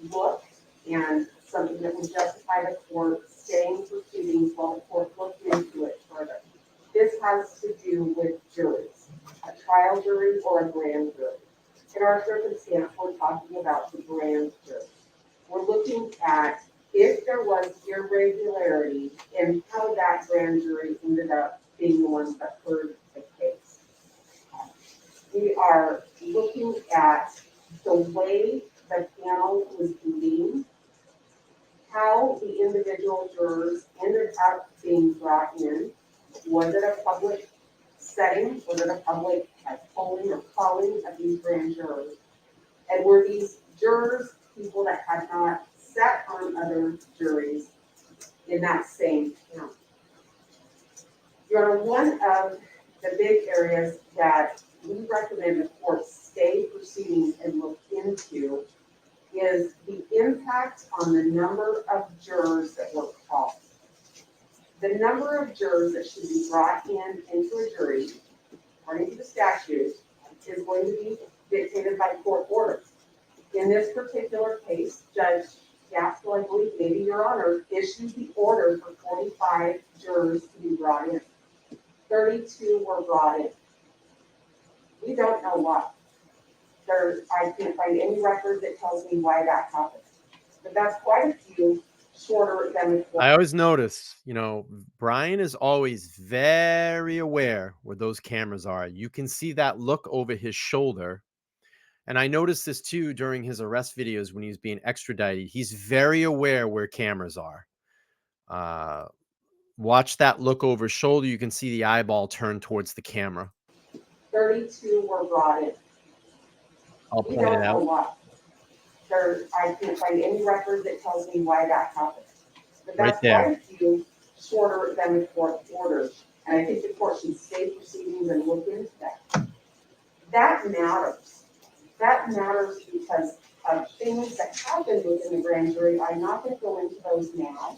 look and something that would justify the court staying proceedings while the court looks into it further. This has to do with juries, a trial jury or a grand jury. In our circumstance, we're talking about the grand jury. We're looking at if there was irregularity in how that grand jury ended up being the ones that heard the case. We are looking at the way the panel was convened, how the individual jurors ended up being brought in? Was it a public setting? Was it a public polling or calling of these grand jurors? And were these jurors people that had not sat on other juries in that same county? Your Honor, one of the big areas that we recommend the court stay proceedings and look into is the impact on the number of jurors that were called. The number of jurors that should be brought into a jury, according to the statute, is going to be dictated by court order. In this particular case, Judge Gaskell, I believe, maybe Your Honor, issued the order for 45 jurors to be brought in. 32 were brought in. We don't know why. I can't find any record that tells me why that happened. But that's quite a few shorter than the I always notice, Bryan is always very aware where those cameras are. You can see that look over his shoulder. And I noticed this too during his arrest videos when he was being extradited. He's very aware where cameras are. Watch that look over his shoulder. You can see the eyeball turn towards the camera. 32 were brought in. I'll point it out. Why. I can't find any record that tells me why that happened. But that's Right there. quite a few shorter than the court ordered. And I think the court should stay proceedings and look into that. That matters. That matters because of things that happen within the grand jury. I'm not going to go into those now.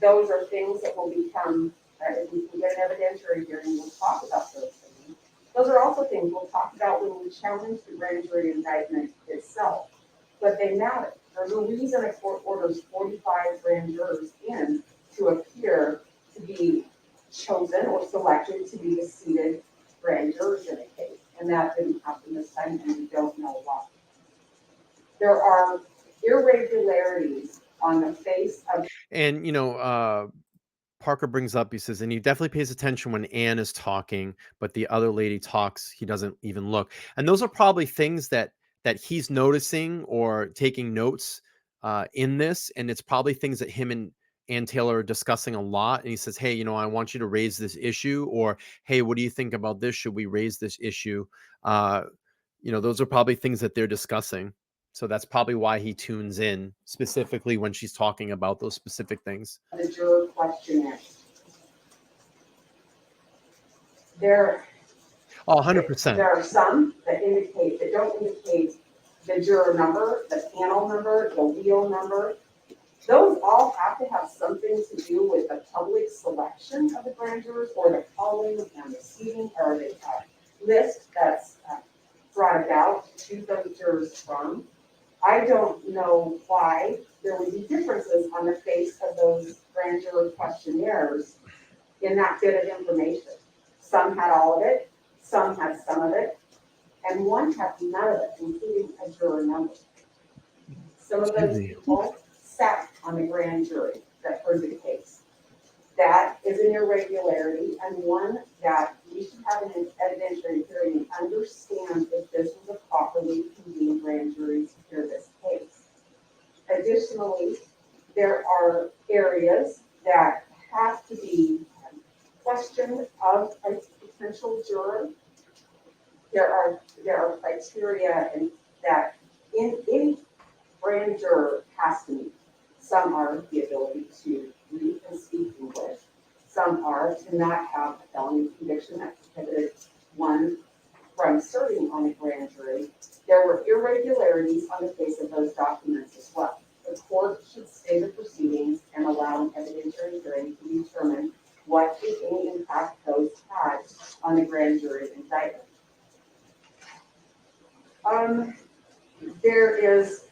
Those are things that will become, if we can get an evidentiary hearing, we'll talk about those things. Those are also things we'll talk about when we challenge the grand jury indictment itself. But they matter. There's a reason a court orders 45 grand jurors in to appear to be chosen or selected to be the seated grand jurors in a case. And that didn't happen this time, and we don't know why. There are irregularities on the face of. And, Parker brings up, he says, and he definitely pays attention when Ann is talking, but the other lady talks, he doesn't even look. And those are probably things that he's noticing or taking notes in this. And it's probably things that him and Ann Taylor are discussing a lot. And he says, hey, I want you to raise this issue, or, hey, what do you think about this? Should we raise this issue? Those are probably things that they're discussing. So that's probably why he tunes in specifically when she's talking about those specific things. The juror questionnaires. 100%. There are some that don't indicate the juror number, the panel number, the wheel number. Those all have to have something to do with the public selection of the grand jurors or the calling and the seating or the list that's brought about to choose those jurors from. I don't know why there would be differences on the face of those grand juror questionnaires in that bit of information. Some had all of it, some had some of it, and one had none of it, including a juror number. Some of those people sat on the grand jury that heard the case. That is an irregularity, and one that we should have an evidentiary hearing and understand if this was a properly convened grand jury to hear this case. Additionally, there are areas that have to be questioned of a potential juror. There are criteria that in any grand juror has to meet. Some are the ability to read and speak English. Some are to not have a felony conviction that prohibited one from serving on a grand jury. There were irregularities on the face of those documents as well. The court should stay the proceedings and allow an evidentiary hearing to determine what, if any, impact those had on the grand jury indictment. There is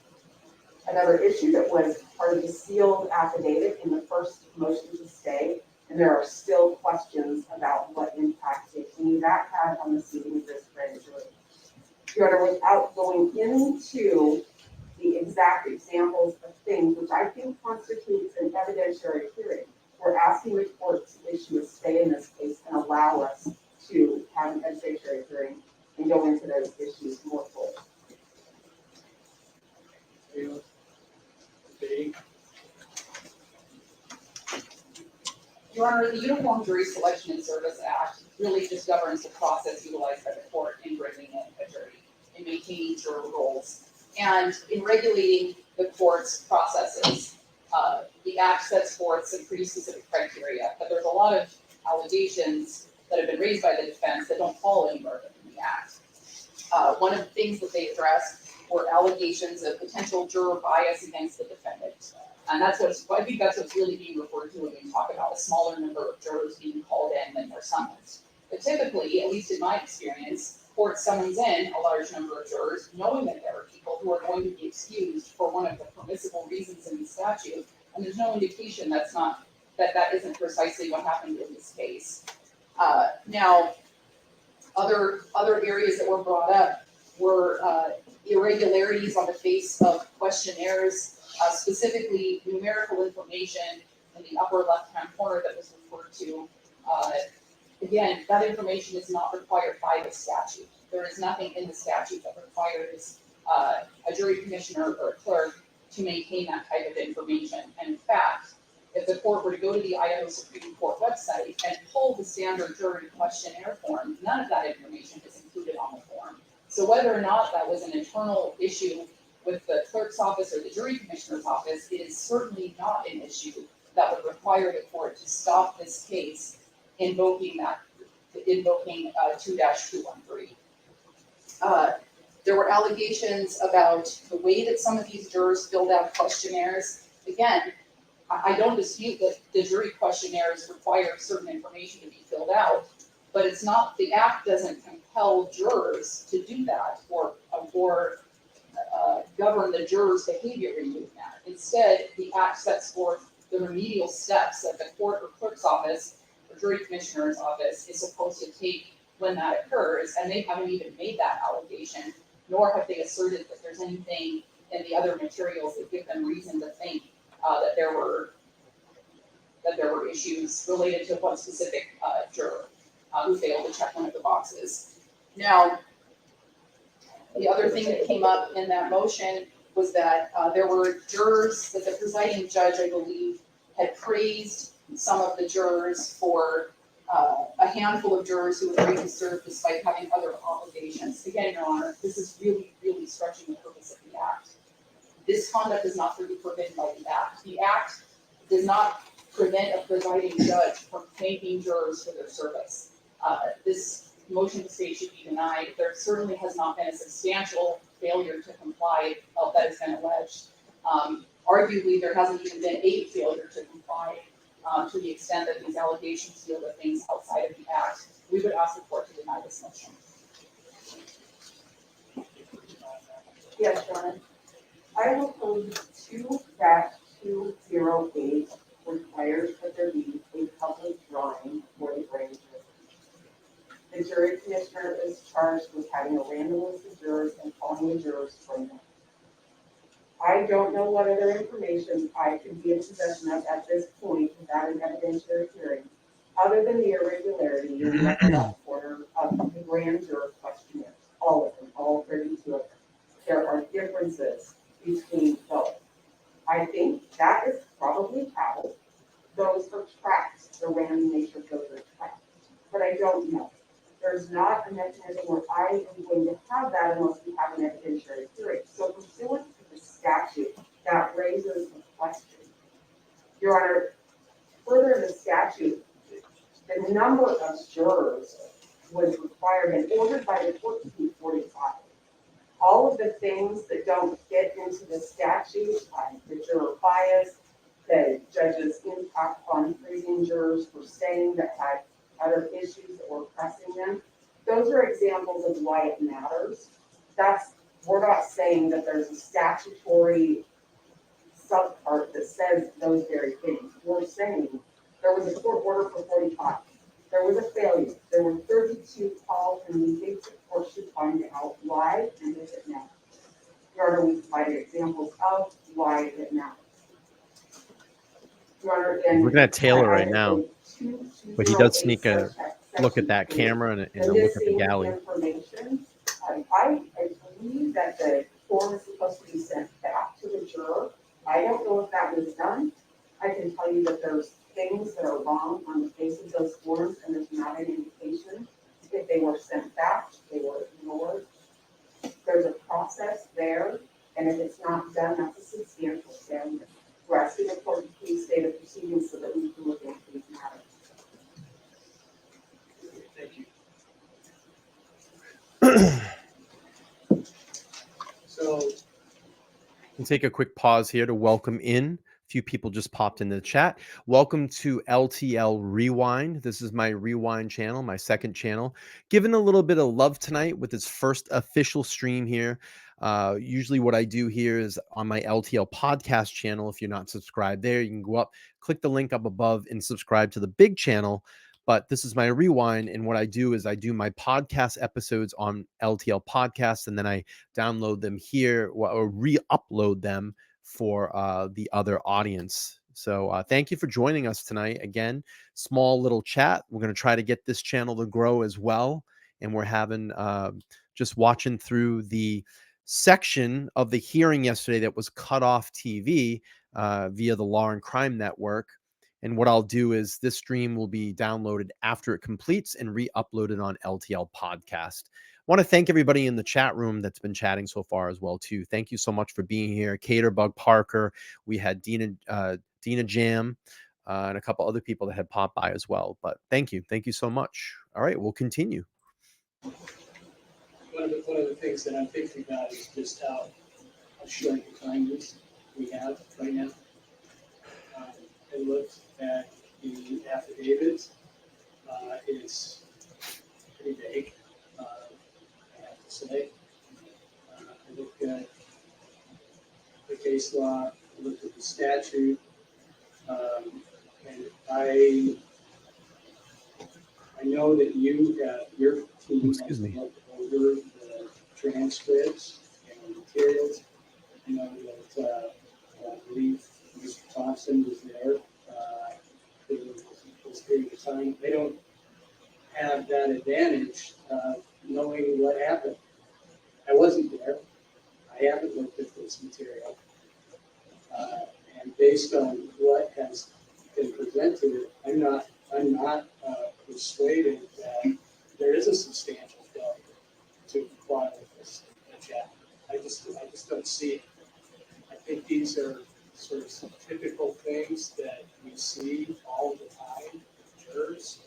another issue that was part of the sealed affidavit in the first motion to stay, and there are still questions about what impact, if any, that had on the seating of this grand jury. Your Honor, without going into the exact examples of things which I think constitutes an evidentiary hearing, we're asking the court to issue a stay in this case and allow us to have an evidentiary hearing and go into those issues more fully. Your Honor, the Uniform Jury Selection and Service Act really just governs the process utilized by the court in bringing in a jury, in maintaining juror roles, and in regulating the court's processes. The Act sets forth some pretty specific criteria, but there's a lot of allegations that have been raised by the defense that don't fall anywhere in the Act. One of the things that they addressed were allegations of potential juror bias against the defendant. And I think that's what's really being referred to when we talk about a smaller number of jurors being called in than they're summoned. But typically, at least in my experience, court summons in a large number of jurors, knowing that there are people who are going to be excused for one of the permissible reasons in the statute, and there's no indication that isn't precisely what happened in this case. Now, other areas that were brought up were irregularities on the face of questionnaires, specifically numerical information in the upper left-hand corner that was referred to. Again, that information is not required by the statute. There is nothing in the statute that requires a jury commissioner or a clerk to maintain that type of information. And in fact, if the court were to go to the Idaho Supreme Court website and pull the standard jury questionnaire form, none of that information is included on the form. So whether or not that was an internal issue with the clerk's office or the jury commissioner's office, it is certainly not an issue that would require the court to stop this case invoking 2-213. There were allegations about the way that some of these jurors filled out questionnaires. Again, I don't dispute that the jury questionnaires require certain information to be filled out, but it's not, the Act doesn't compel jurors to do that or govern the jurors' behavior in doing that. Instead, the Act sets forth the remedial steps that the court or clerk's office or jury commissioner's office is supposed to take when that occurs, and they haven't even made that allegation, nor have they asserted that there's anything in the other materials that give them reason to think that there were issues related to one specific juror who failed to check one of the boxes. Now, the other thing that came up in that motion was that there were jurors that the presiding judge, I believe, had praised some of the jurors for a handful of jurors who agreed to serve despite having other obligations. Again, Your Honor, this is really, really stretching the purpose of the Act. This conduct is not forbidden by the Act. The Act does not prevent a presiding judge from thanking jurors for their service. This motion to stay should be denied. There certainly has not been a substantial failure to comply that has been alleged. Arguably, there hasn't even been a failure to comply to the extent that these allegations deal with things outside of the Act. We would ask the court to deny this motion. Yes, Your Honor. Idaho Code 2-208 requires that there be a public drawing for the grand jury. The jury commissioner is charged with having a random list of jurors and calling the jurors from them. I don't know what other information I could be in possession of at this point without an evidentiary hearing, other than the irregularity in the left corner of the grand juror questionnaires. All of them, all 32 of them. There are differences between both. I think that is probably how those are tracked, the random nature of those are tracked. But I don't know. There's not a mechanism where I am going to have that unless we have an evidentiary hearing. So pursuant to the statute, that raises a question. Your Honor, further in the statute, the number of jurors was required and ordered by the court to be 45. All of the things that don't fit into the statute, like the juror bias, the judge's impact on freezing jurors for saying that had other issues that were pressing them, those are examples of why it matters. We're not saying that there's a statutory subpart that says those very things. We're saying there was a court order for 45. There was a failure. There were 32 calls, and we think the court should find out why and if it matters. Your Honor, we provided examples of why it matters. Your Honor, again, looking at Taylor right now, but he does sneak a look at that camera and a look at the galley. Information. I believe that the form is supposed to be sent back to the juror. I don't know if that was done. I can tell you that there's things that are wrong on the face of those forms, and there's not an indication if they were sent back, they were ignored. There's a process there, and if it's not done, that's a substantial failure. We're asking the court to please stay the proceedings so that we can look into these matters. Thank you. So, We'll take a quick pause here to welcome in. A few people just popped into the chat. Welcome to LTL Rewind. This is my Rewind channel, my second channel. Given a little bit of love tonight with its first official stream here. Usually what I do here is on my LTL podcast channel. If you're not subscribed there, you can go up, click the link up above and subscribe to the big channel. But this is my Rewind. And what I do is I do my podcast episodes on LTL podcasts, and then I download them here or re-upload them for the other audience. So thank you for joining us tonight. Again, small little chat. We're going to try to get this channel to grow as well. And we're having just watching through the section of the hearing yesterday that was cut off TV via the Law and Crime Network. And what I'll do is this stream will be downloaded after it completes and re-uploaded on LTL Podcast. I want to thank everybody in the chat room that's been chatting so far as well, too. Thank you so much for being here. Caterbug Parker. We had Dina Jam and a couple other people that had popped by as well. But thank you. Thank you so much. All right, we'll continue. one of the things that I'm thinking about is just how short the time is we have right now. I looked at the affidavit. It's pretty vague, I have to say. I looked at the case law, I looked at the statute, and I know that your team has looked over the transcripts and the materials. I know that I believe Mr. Thompson was there for this period of time. They don't have that advantage of knowing what happened. I wasn't there. I haven't looked at this material. And based on what has been presented, I'm not persuaded that there is a substantial failure to comply with this chapter. I just don't see it. I think these are sort of some typical things that we see all the time with jurors.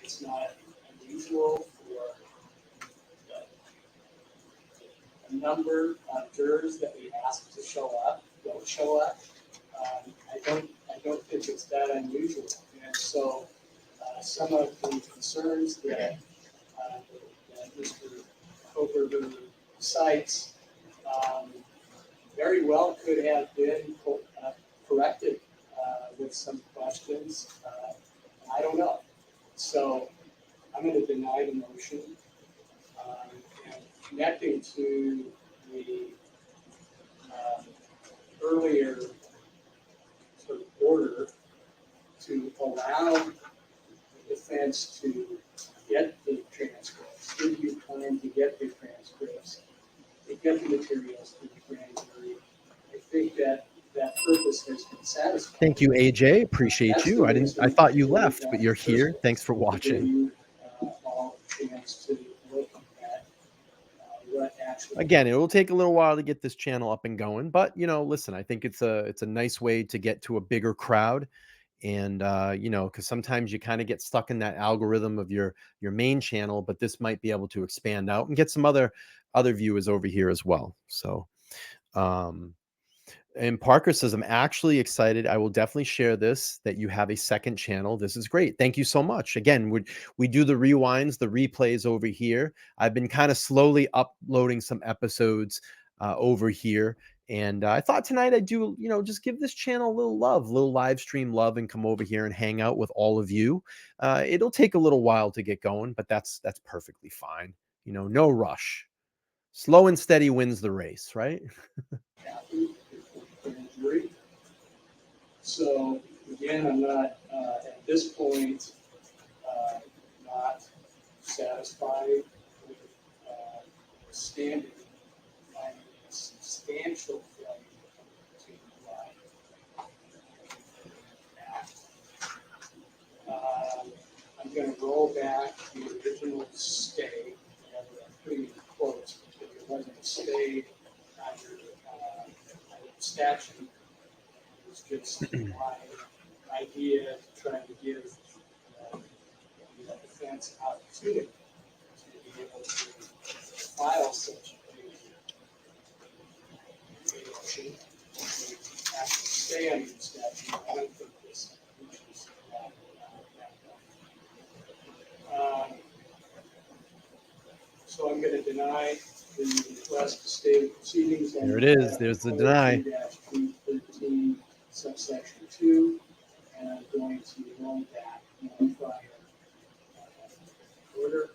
It's not unusual for a number of jurors that we ask to show up don't show up. I don't think it's that unusual. And so some of the concerns that Mr. Kohberger cites very well could have been corrected with some questions. I don't know. So I'm going to deny the motion. And connecting to the earlier sort of order to allow the defense to get the transcripts, give you time to get the transcripts, to get the materials to the grand jury. I think that purpose has been satisfied. Thank you, AJ. Appreciate you. I thought you left, but you're here. Thanks for watching. You all a chance to look at what actually. Again, it will take a little while to get this channel up and going, but listen, I think it's a nice way to get to a bigger crowd. And because sometimes you kind of get stuck in that algorithm of your main channel, but this might be able to expand out and get some other viewers over here as well. So and Parker says, I'm actually excited. I will definitely share this, that you have a second channel. This is great. Thank you so much. Again, we do the rewinds, the replays over here. I've been kind of slowly uploading some episodes over here. And I thought tonight I'd do, just give this channel a little love, a little live stream love, and come over here and hang out with all of you. It'll take a little while to get going, but that's perfectly fine. No rush. Slow and steady wins the race, right? So again, I'm not at this point not satisfied with standing by a substantial failure to comply. selection was just my idea to try to give the defense opportunity to be able to file such a motion to actually stay under the statute. I don't think this reaches that point. So I'm going to deny the request to stay the proceedings. There it is. There's the deny. 2-13 subsection 2, and I'm going to roll back prior order.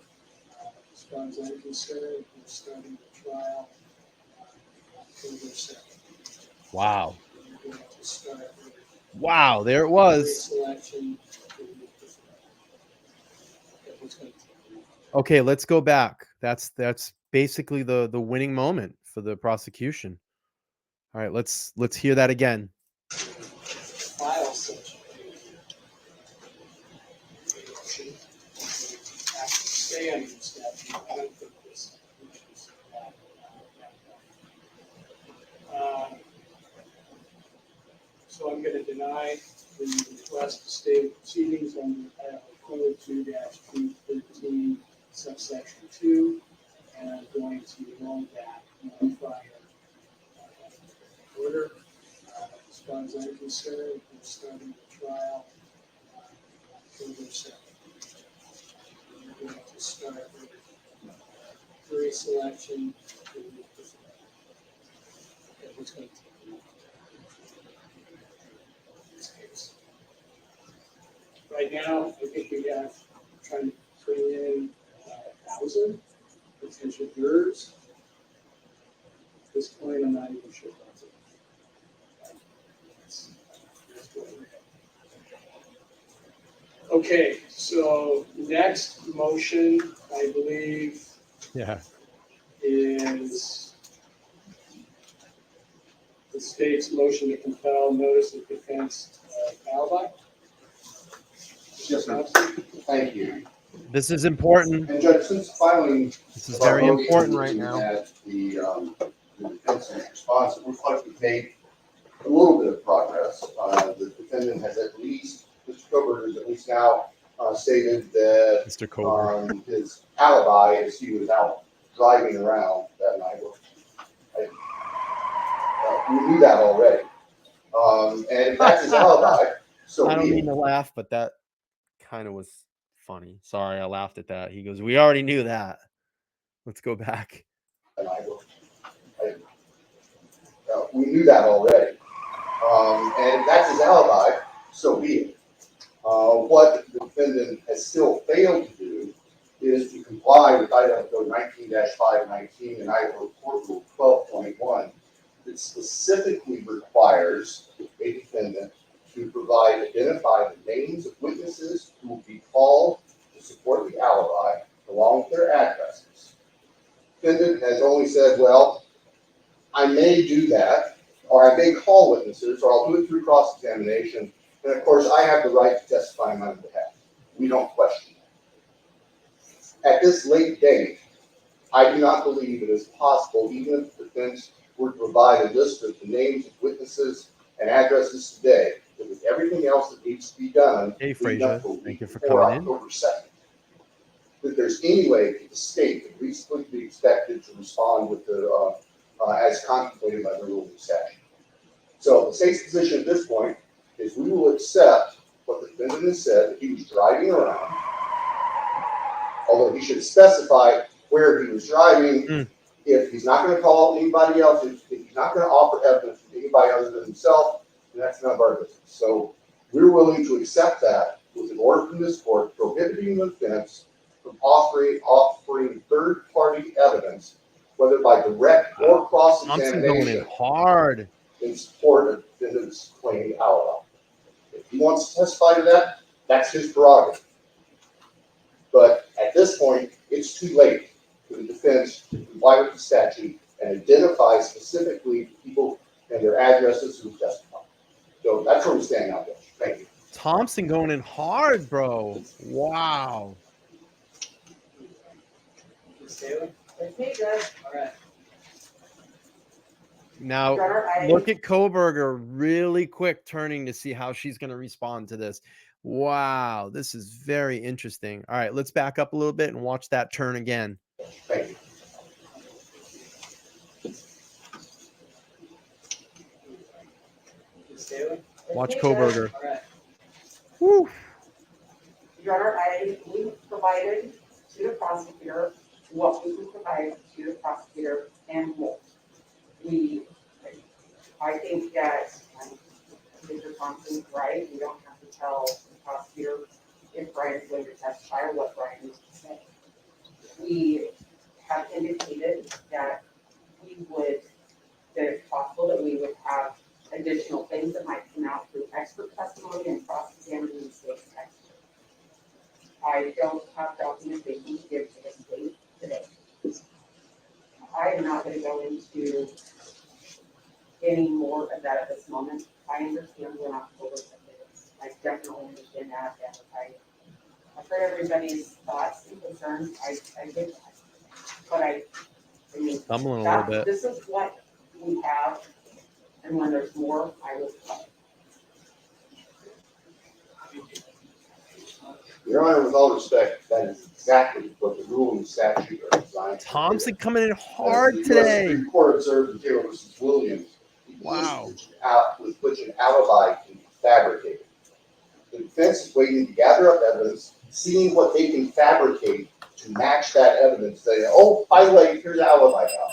As far as I'm concerned, we're starting the trial October 2nd. Wow. We're going to start with Wow, there it was. selection. Okay, let's go back. That's basically the winning moment for the prosecution. All right, let's hear that again. File such a motion to actually stay under the statute. I don't think this reaches that point. So I'm going to deny the request to stay the proceedings under Code 2-213 subsection 2, and I'm going to roll back prior order. As far as I'm concerned, we're starting the trial October 2nd. We're going to start with jury selection. What's going to take this case? Right now, I think we have trying to bring in 1,000 potential jurors. At this point, I'm not even sure that's it. That's what we're at. Okay, so next motion, I believe, is the state's motion to compel notice of defense alibi. Yes, sir. Thank you. This is important. And Judge, since filing This is very important right now. That the defense is responsive, looks like we've made a little bit of progress. The defendant has at least, Mr. Kohberger has at least now stated that Mr. Kohberger. His alibi is he was out driving around that night. We knew that already. And if that's his alibi, so I don't be it. mean to laugh, but that kind of was funny. Sorry, I laughed at that. He goes, "We already knew that." Let's go back. We knew that already. And if that's his alibi, so be it. What the defendant has still failed to do is to comply with Idaho Code 19-519 and Idaho Court Rule 12.1 that specifically requires a defendant to provide identified names of witnesses who will be called to support the alibi along with their addresses. The defendant has only said, well, I may do that, or I may call witnesses, or I'll do it through cross-examination, and of course I have the right to testify on my behalf. We don't question that. At this late date, I do not believe it is possible, even if the defense were to provide a list of the names of witnesses and addresses today, that with everything else that needs to be done, Hey, Frazier, thank you for before coming in. October 2nd, that there's any way that the state could reasonably be expected to respond with the as contemplated by the rules of statute. So the state's position at this point is we will accept what the defendant has said, that he was driving around, although he should specify where he was driving. If he's not going to call anybody else, if he's not going to offer evidence to anybody other than himself, then that's none of our business. So we're willing to accept that with an order from this court prohibiting the defense from offering third-party evidence, whether by direct or cross-examination, going in hard in support of the defendant's claimed alibi. If he wants to testify to that, that's his prerogative. But at this point, it's too late for the defense to comply with the statute and identify specifically people and their addresses who testify. So that's where we stand now, Judge. Thank you. Thompson going in hard, bro. Wow. Ms. Taylor? That's me, Judge. All right. Now, look at Kohberger really quick turning to see how she's going to respond to this. Wow, this is very interesting. All right, let's back up a little bit and watch that turn again. Thank you. Watch Kohberger. Woo. Your Honor, we provided to the prosecutor what we can provide to the prosecutor and more. I think that Mr. Thompson's right. We don't have to tell the prosecutor if Bryan's going to testify or what Bryan needs to say. We have indicated that it's possible that we would have additional things that might come out through expert testimony and cross-examining the state's expert. I don't have documentation to give to the state today. I am not going to go into any more of that at this moment. I understand we're not over sensitive. I definitely understand that, and I've heard everybody's thoughts and concerns. I get that, but I mean, stumbling a little bit. This is what we have, and when there's more, I will tell. Your Honor, with all respect, that is exactly what the rule and statute are designed to do. Thompson coming in hard As today. The US Supreme Court observed in Taylor v. Williams, Wow. with which an alibi can be fabricated. The defense is waiting to gather up evidence, seeing what they can fabricate to match that evidence. Say, oh, by the way, here's an alibi now.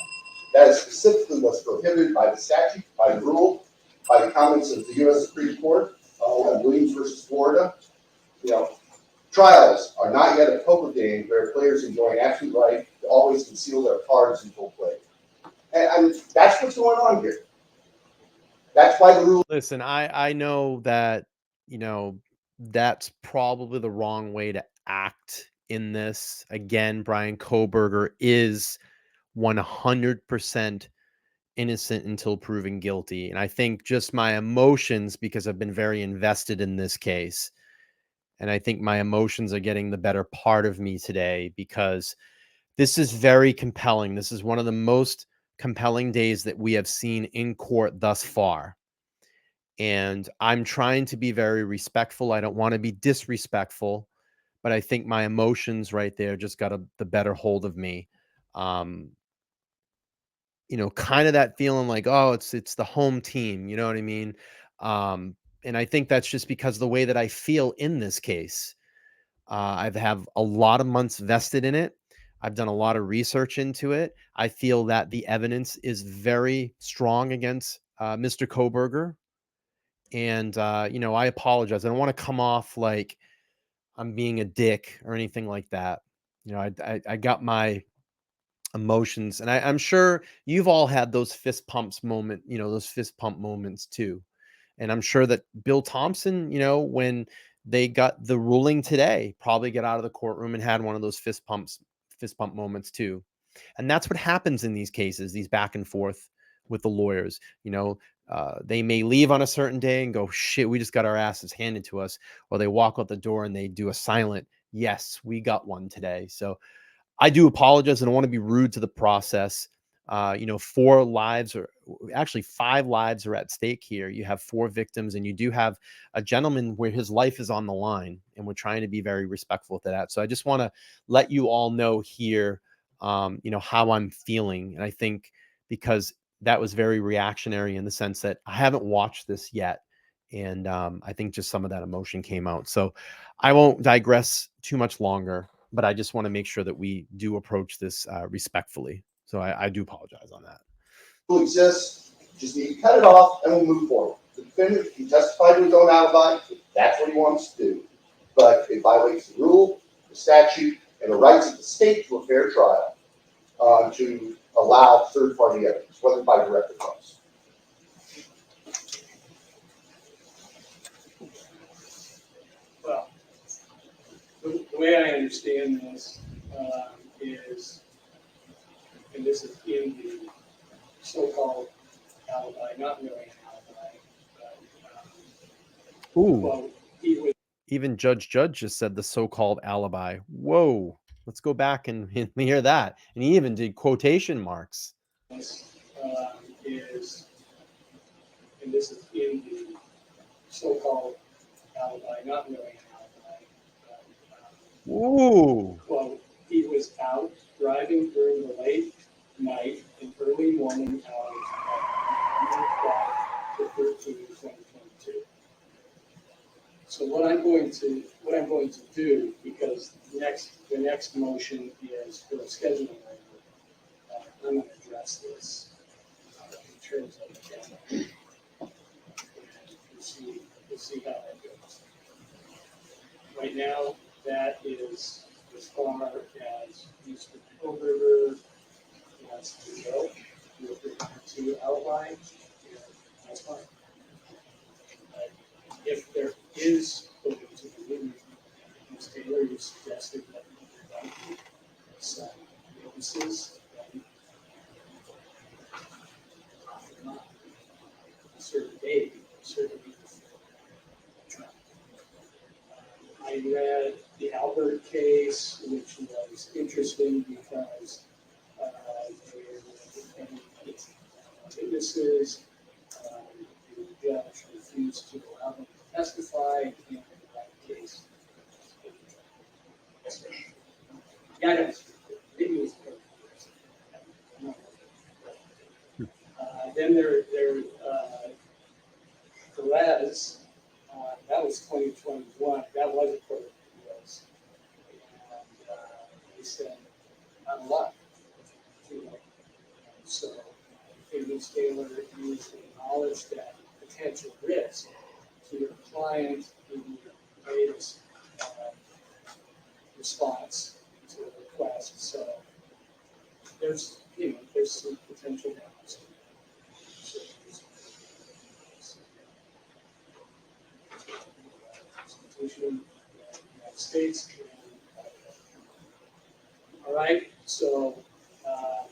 That is specifically what's prohibited by the statute, by the rule, by the comments of the U.S. Supreme Court on Williams versus Florida. You know, trials are not yet a poker game where players enjoy an absolute right to always conceal their cards until played. And that's what's going on here. That's why the rule. Listen, I know that, you know, that's probably the wrong way to act in this. Again, Bryan Kohberger is 100% innocent until proven guilty. And I think just my emotions, because I've been very invested in this case, and I think my emotions are getting the better part of me today, because this is very compelling. This is one of the most compelling days that we have seen in court thus far. And I'm trying to be very respectful. I don't want to be disrespectful, but I think my emotions right there just got the better hold of me. You know, kind of that feeling like, oh, it's the home team. You know what I mean? And I think that's just because of the way that I feel in this case. I've have a lot of months vested in it. I've done a lot of research into it. I feel that the evidence is very strong against Mr. Kohberger. And, you know, I apologize. I don't want to come off like I'm being a dick or anything like that. You know, I got my emotions, and I'm sure you've all had those fist pumps moment, you know, those fist pump moments too. And I'm sure that Bill Thompson, you know, when they got the ruling today, probably got out of the courtroom and had one of those fist pump moments too. And that's what happens in these cases, these back and forth with the lawyers. You know, they may leave on a certain day and go, shit, we just got our asses handed to us. Or they walk out the door and they do a silent, yes, we got one today. So I do apologize. I don't want to be rude to the process. You know, 4 lives, or actually 5 lives are at stake here. You have 4 victims, and you do have a gentleman where his life is on the line, and we're trying to be very respectful to that. So I just want to let you all know here, you know, how I'm feeling. And I think because that was very reactionary in the sense that I haven't watched this yet. And I think just some of that emotion came out. So I won't digress too much longer, but I just want to make sure that we do approach this respectfully. So I do apologize on that. Will exist, just need to cut it off and we'll move forward. The defendant can testify to his own alibi if that's what he wants to do, but it violates the rule, the statute, and the rights of the state to a fair trial to allow third-party evidence, whether by direct or cross. Well, the way I understand this is, and this is in the so-called alibi, not really an alibi, but Ooh. well, he was. Even Judge just said the so-called alibi. Whoa. Let's go back and hear that. And he even did quotation marks. Is and this is in the so-called alibi, not really an alibi. Ooh. Quote, he was out driving during the late night and early morning hours of 13/2022. So what I'm going to do, because the next motion is for a scheduling waiver, I'm going to address this in terms of the agenda. We'll see how that goes. Right now, that is as far as Mr. Kohberger wants to go with regard to Alibi. That's fine. But if there is going to be, Ms. Taylor, you suggested that we provide some notices, then not a certain date, certainly. I read the Albert case, which was interesting because they were independent witnesses. The judge refused to allow them to testify in that case. Yeah, I know. Maybe it was then there Perez. That was 2021. That was a court of appeals. And they said, not a lot. So, Ms. Taylor, you acknowledge that potential risk to your client in your latest response to the request. So, there's some potential downs. Constitution of the United States. All right, so I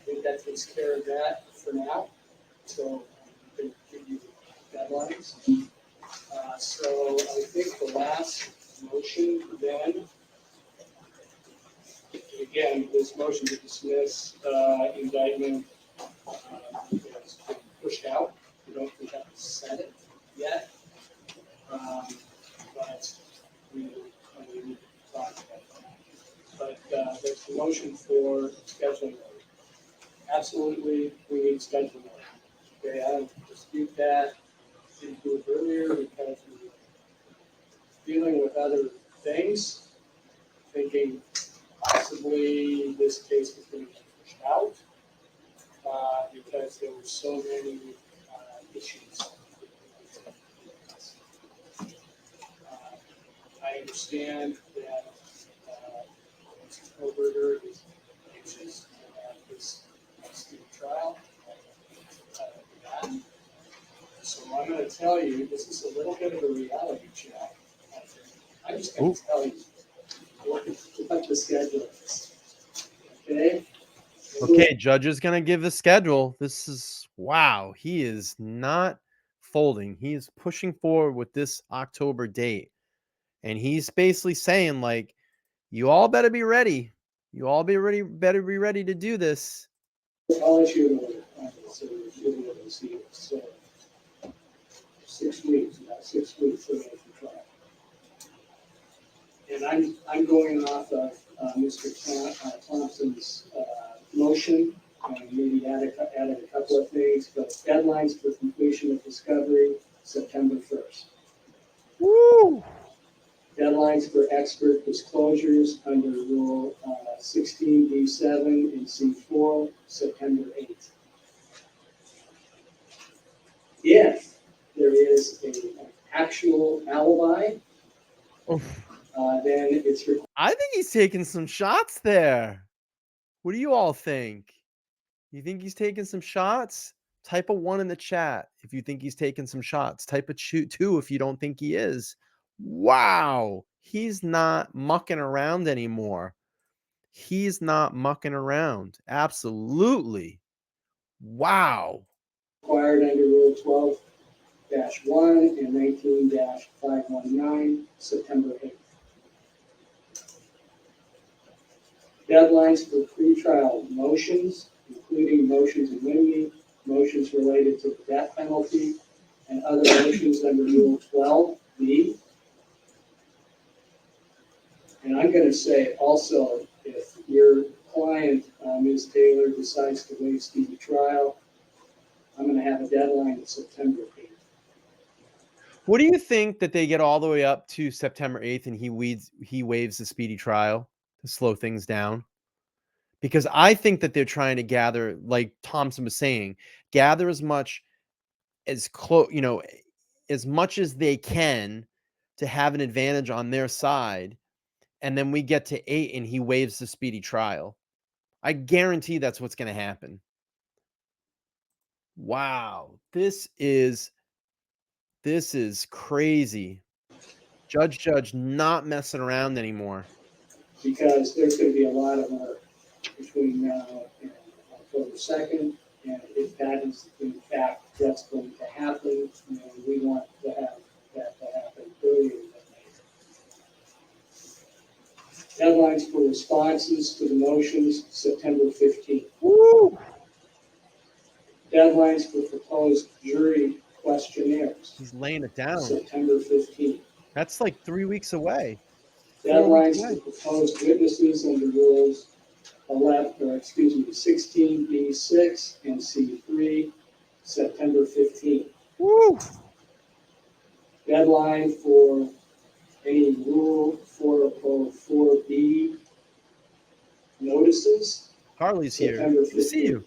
think that takes care of that for now. So I'm going to give you deadlines. So I think the last motion then, again, this motion to dismiss indictment has been pushed out. We don't think have to set it yet. But we need to talk about that. But there's a motion for scheduling. Absolutely, we need scheduling. Okay, I don't dispute that. Didn't do it earlier because we were dealing with other things, thinking possibly this case was going to be pushed out because there were so many issues. I understand that Mr. Kohberger is anxious to have this student trial. So I'm going to tell you, this is a little bit of a reality check. I'm just going to tell you what the schedule is. Okay? Okay, judge is going to give the schedule. This is, wow, he is not folding. He is pushing forward with this October date. And he's basically saying, like, you all better be ready. You all better be ready to do this. I'll issue an order. So you'll be able to see it. So 6 weeks, about 6 weeks for the trial. And I'm going off of Mr. Thompson's motion, and maybe added a couple of things, but deadlines for completion of discovery, September 1st. Woo! Deadlines for expert disclosures under Rule 16B7 and C4, September 8th. If there is an actual alibi, then it's required. I think he's taking some shots there. What do you all think? You think he's taking some shots? Type a 1 in the chat if you think he's taking some shots. Type a 2 if you don't think he is. Wow. He's not mucking around anymore. He's not mucking around. Absolutely. Wow. Required under Rule 12-1 and 19-519, September 8th. Deadlines for pretrial motions, including motions in limine, motions related to the death penalty, and other motions under Rule 12B. And I'm going to say also, if your client, Ms. Taylor, decides to waive speedy trial, I'm going to have a deadline of September 8th. What do you think that they get all the way up to September 8th and he waives the speedy trial to slow things down? Because I think that they're trying to gather, like Thompson was saying, gather as much as as much as they can to have an advantage on their side. And then we get to 8 and he waives the speedy trial. I guarantee that's what's going to happen. Wow. This is crazy. Judge not messing around anymore. Because there's going to be a lot of work between now and October 2nd. And if that is in fact what's going to happen, we want to have that to happen earlier than later. Deadlines for responses to the motions, September 15th. Woo! Deadlines for proposed jury questionnaires, He's laying it down. September 15th. That's like 3 weeks away. Deadlines for proposed witnesses under rules 16B6 and C3, September 15th. Woo! Deadline for any Rule 404B notices, Carly's here. September Good to see 15th. you.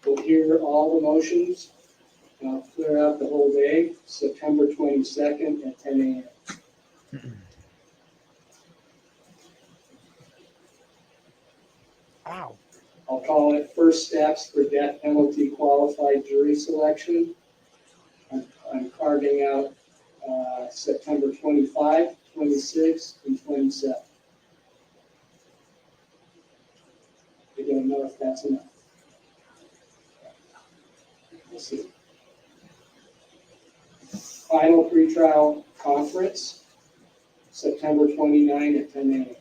We'll hear all the motions. I'll clear out the whole day, September 22nd at 10 a.m. Wow. I'll call it first steps for death penalty qualified jury selection. I'm carving out September 25, 26, and 27. I don't know if that's enough. We'll see. Final pretrial conference, September 29 at 10 a.m.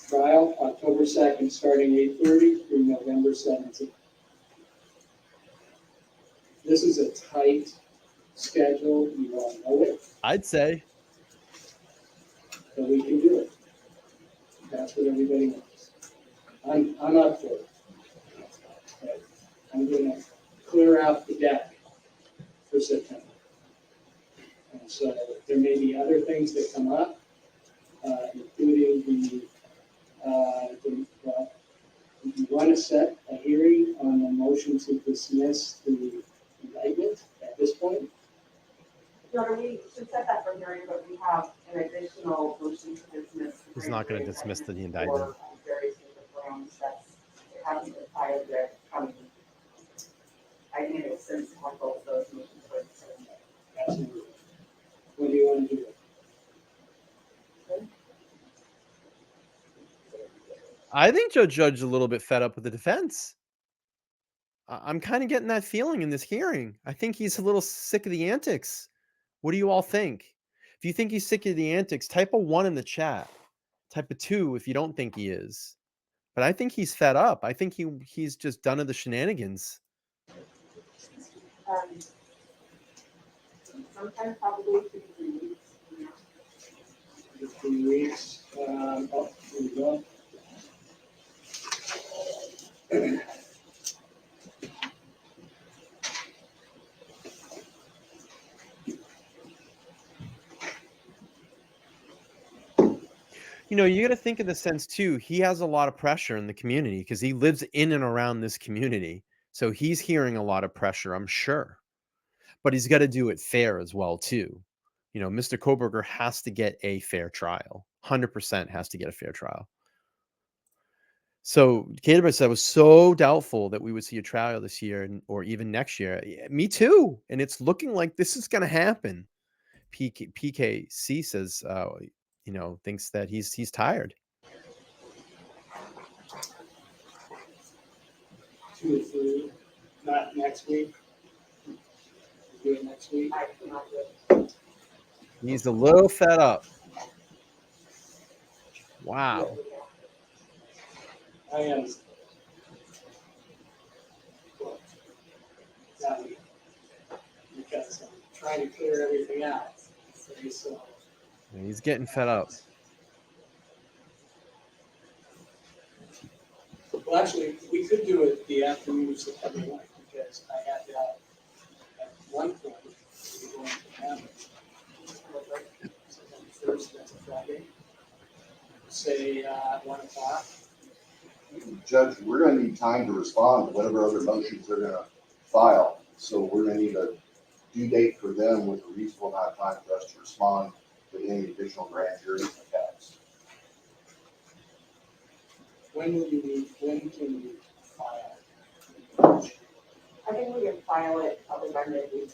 Trial, October 2nd, starting 8:30 through November 17th. This is a tight schedule. You all know it, I'd say. but we can do it. That's what everybody wants. I'm up for it. But I'm going to clear out the deck for September. And so there may be other things that come up, including you want to set a hearing on the motion to dismiss the indictment at this point? Your Honor, we should set that for hearing, but we have an additional motion to dismiss. He's not going to dismiss the indictment. For various different grounds that it hasn't been filed yet. I think it makes sense to have both of those motions for discussion. Absolutely. What do you want to do? I think Judge is a little bit fed up with the defense. I'm kind of getting that feeling in this hearing. I think he's a little sick of the antics. What do you all think? If you think he's sick of the antics, type a 1 in the chat. Type a 2 if you don't think he is. But I think he's fed up. I think he's just done of the shenanigans. Sometime probably 2 to 3 weeks. 3 weeks. Oh, here we go. You know, you got to think of the sense too. He has a lot of pressure in the community because he lives in and around this community. So he's hearing a lot of pressure, I'm sure. But he's got to do it fair as well too. You know, Mr. Kohberger has to get a fair trial. 100% has to get a fair trial. So Caterpillar said, I was so doubtful that we would see a trial this year or even next year. Yeah, me too. And it's looking like this is going to happen. PKC says, thinks that he's tired. 2 or 3, not next week. Do it next week. I cannot do it. He's a little fed up. Wow. I am. trying to clear everything out. Okay, so. He's getting fed up. Well, actually, we could do it the afternoon of September 9th, because I had that at one point, we were going to have it. September 1st, that's a Friday. Say, 1 o'clock. Judge, we're gonna need time to respond to whatever other motions they're gonna file. So we're gonna need a due date for them with a reasonable amount of time for us to respond to any additional grand jury attacks. When can you file? I think we can file it probably by midweek,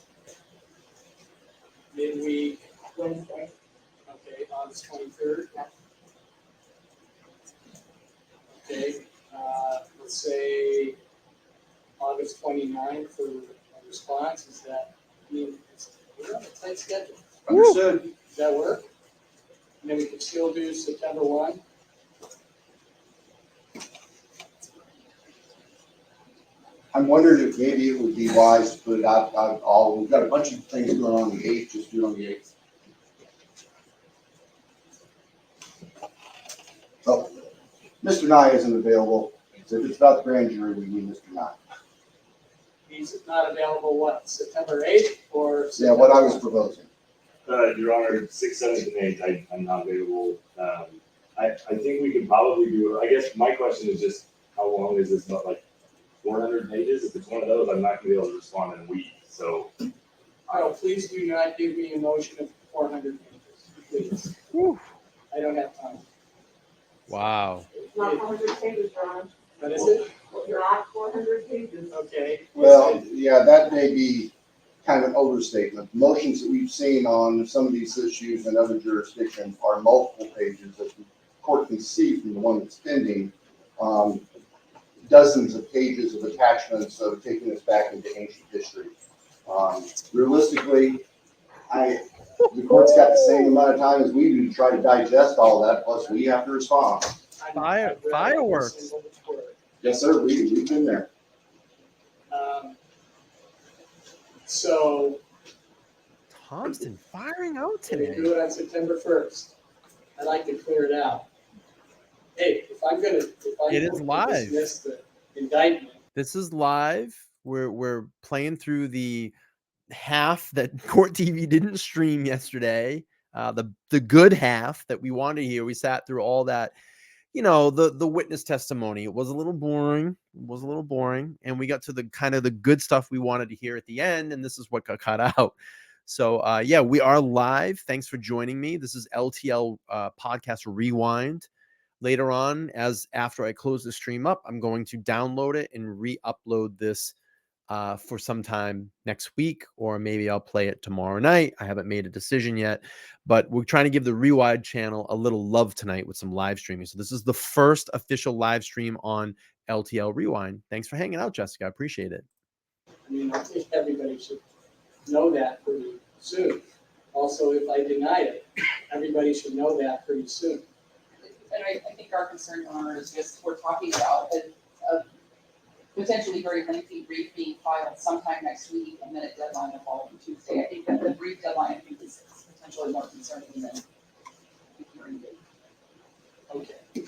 Midweek, Wednesday. okay, August 23rd? Yes. Okay, let's say August 29th for a response, is that, I mean, we're on a tight schedule. Understood. Does that work? And then we can still do September 1? I'm wondering if maybe it would be wise to put it out all, we've got a bunch of things going on the 8th, just do it on the 8th. Oh, Mr. Nye isn't available. So if it's about the grand jury, we need Mr. Nye. He's not available, what, September 8th or? Yeah, what I was proposing. Your Honor, 6th, 7th, and 8th, I'm not available. I think we could probably do, I guess my question is just, how long is this, not like 400 pages? If it's one of those, I'm not gonna be able to respond in a week, so. Oh, please do not give me a motion of 400 pages, please. I don't have time. Wow. It's not 400 pages, Ron. What is it? Not 400 pages. Okay. Well, yeah, that may be kind of an overstatement. The motions that we've seen on some of these issues in other jurisdictions are multiple pages, as the court can see from the one that's pending. Dozens of pages of attachments of taking us back into ancient history. Realistically, the court's got the same amount of time as we do to try to digest all that, plus we have to respond. Fireworks. Yes, sir, we've been there. So. Thompson firing out Can we today. do it on September 1st? I'd like to clear it out. Hey, if I'm gonna It is live. dismiss the indictment. This is live. We're playing through the half that Court TV didn't stream yesterday. The good half that we wanted to hear. We sat through all that. You know, the witness testimony. It was a little boring. And we got to the kind of the good stuff we wanted to hear at the end. And this is what got cut out. So yeah, we are live. Thanks for joining me. This is LTL Podcast Rewind. Later on, after I close the stream up, I'm going to download it and re-upload this for some time next week, or maybe I'll play it tomorrow night. I haven't made a decision yet, but we're trying to give the Rewind channel a little love tonight with some live streaming. So this is the first official live stream on LTL Rewind. Thanks for hanging out, Jessica. I appreciate it. I mean, I think everybody should know that pretty soon. Also, if I deny it, everybody should know that pretty soon. And I think our concern, Your Honor, is just, we're talking about a potentially very lengthy brief being filed sometime next week, and then a deadline the following Tuesday. I think that the brief deadline, I think, is potentially more concerning than the hearing date. Okay.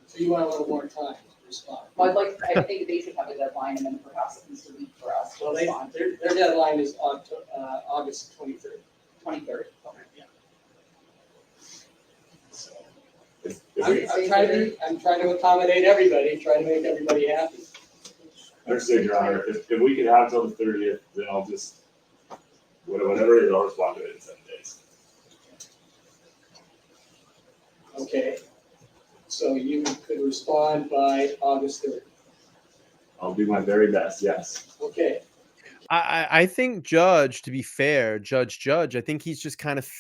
So you want a little more time to respond? Well, I think they should have a deadline, and then perhaps at least a week for us to Well, respond. their deadline is August 23rd. 23rd. Okay. Yeah. So I'm trying to accommodate everybody, trying to make everybody happy. Understood, Your Honor. If we could have till the 30th, then I'll just, whatever it is, I'll respond to it in 7 days. Okay. So you could respond by August 3rd. I'll do my very best, yes. Okay. I think Judge, to be fair, Judge, I think he's just kind of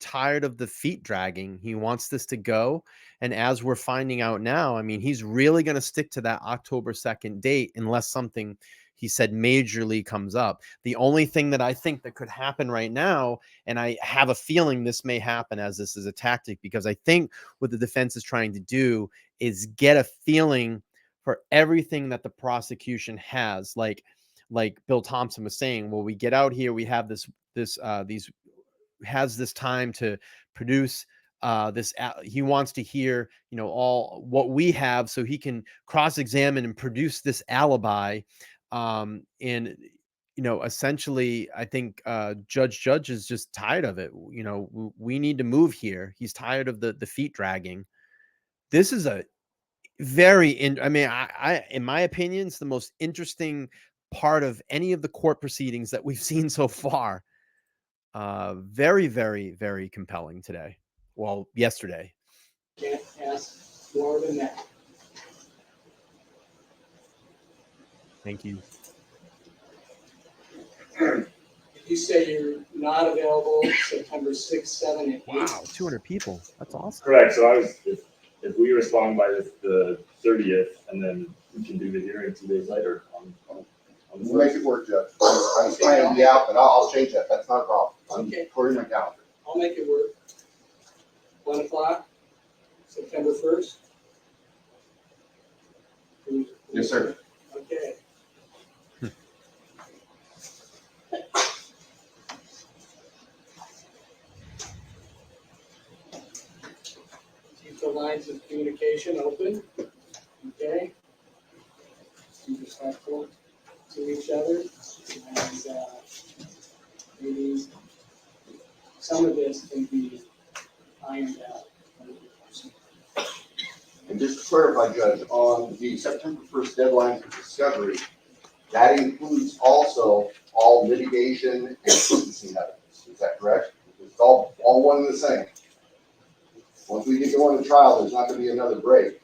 tired of the feet dragging. He wants this to go. And as we're finding out now, I mean, he's really going to stick to that October 2nd date unless something he said majorly comes up. The only thing that I think that could happen right now, and I have a feeling this may happen as this is a tactic, because I think what the defense is trying to do is get a feeling for everything that the prosecution has. Like, like Bill Thompson was saying, well, we get out here, we have these has this time to produce he wants to hear, all what we have so he can cross-examine and produce this alibi. And essentially, I think Judge is just tired of it. We need to move here. He's tired of the feet dragging. This is a I in my opinion, it's the most interesting part of any of the court proceedings that we've seen so far. Very, very, very compelling today. Well, yesterday. Can't ask more than that. Thank you. You say you're not available September 6th, 7, and 8? Wow, 200 people. That's awesome. Correct. So if we respond by the 30th, and then we can do the hearing 2 days later on the We'll make it work, Judge. I'm planning to be out, but I'll change that. That's not a problem. Okay. According to my calendar. I'll make it work. 1 o'clock, September 1st? Yes, sir. Okay. Keep the lines of communication open, okay? Be respectful to each other, and maybe some of this can be ironed out. And just to clarify, Judge, on the September 1st deadline for discovery, that includes also all litigation and sentencing evidence. Is that correct? It's all one and the same. Once we get going to trial, there's not going to be another break.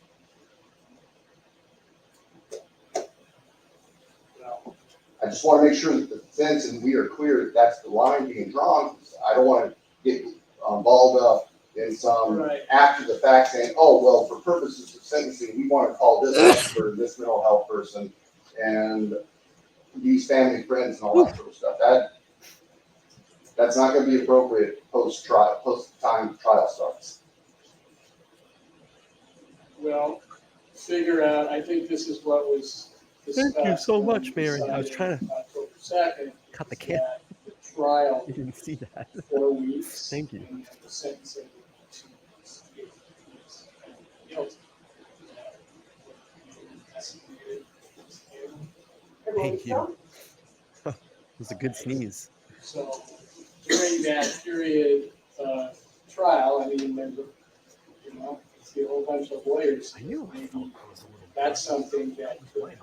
I just want to make sure that the defense and we are clear that that's the line being drawn. I don't want to get balled up in some after the fact saying, oh, well, for purposes of sentencing, we want to call this expert, this mental health person, and these family friends and all that sort of stuff. That's not going to be appropriate post-time trial starts. Well, figure out, I think this is what was discussed. Thank you so much, Mary. I was trying to October 2nd. cut the camera. The trial. You didn't see that. 4 weeks. Thank you. And the sentencing 2 weeks. Guilty. Thank you. It was a good sneeze. So during that period of trial, I mean, remember, see a whole bunch of lawyers. I knew. That's something that could.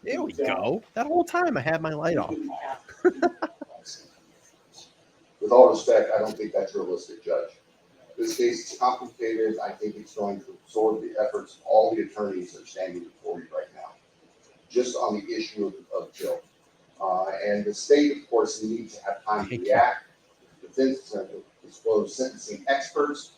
There we go. That whole time I had my light off. With all respect, I don't think that's realistic, Judge. This case is complicated. I think it's going to absorb the efforts of all the attorneys that are standing before you right now, just on the issue of Jill. And the state, of course, needs to have time to react. The defense is going to disclose sentencing experts,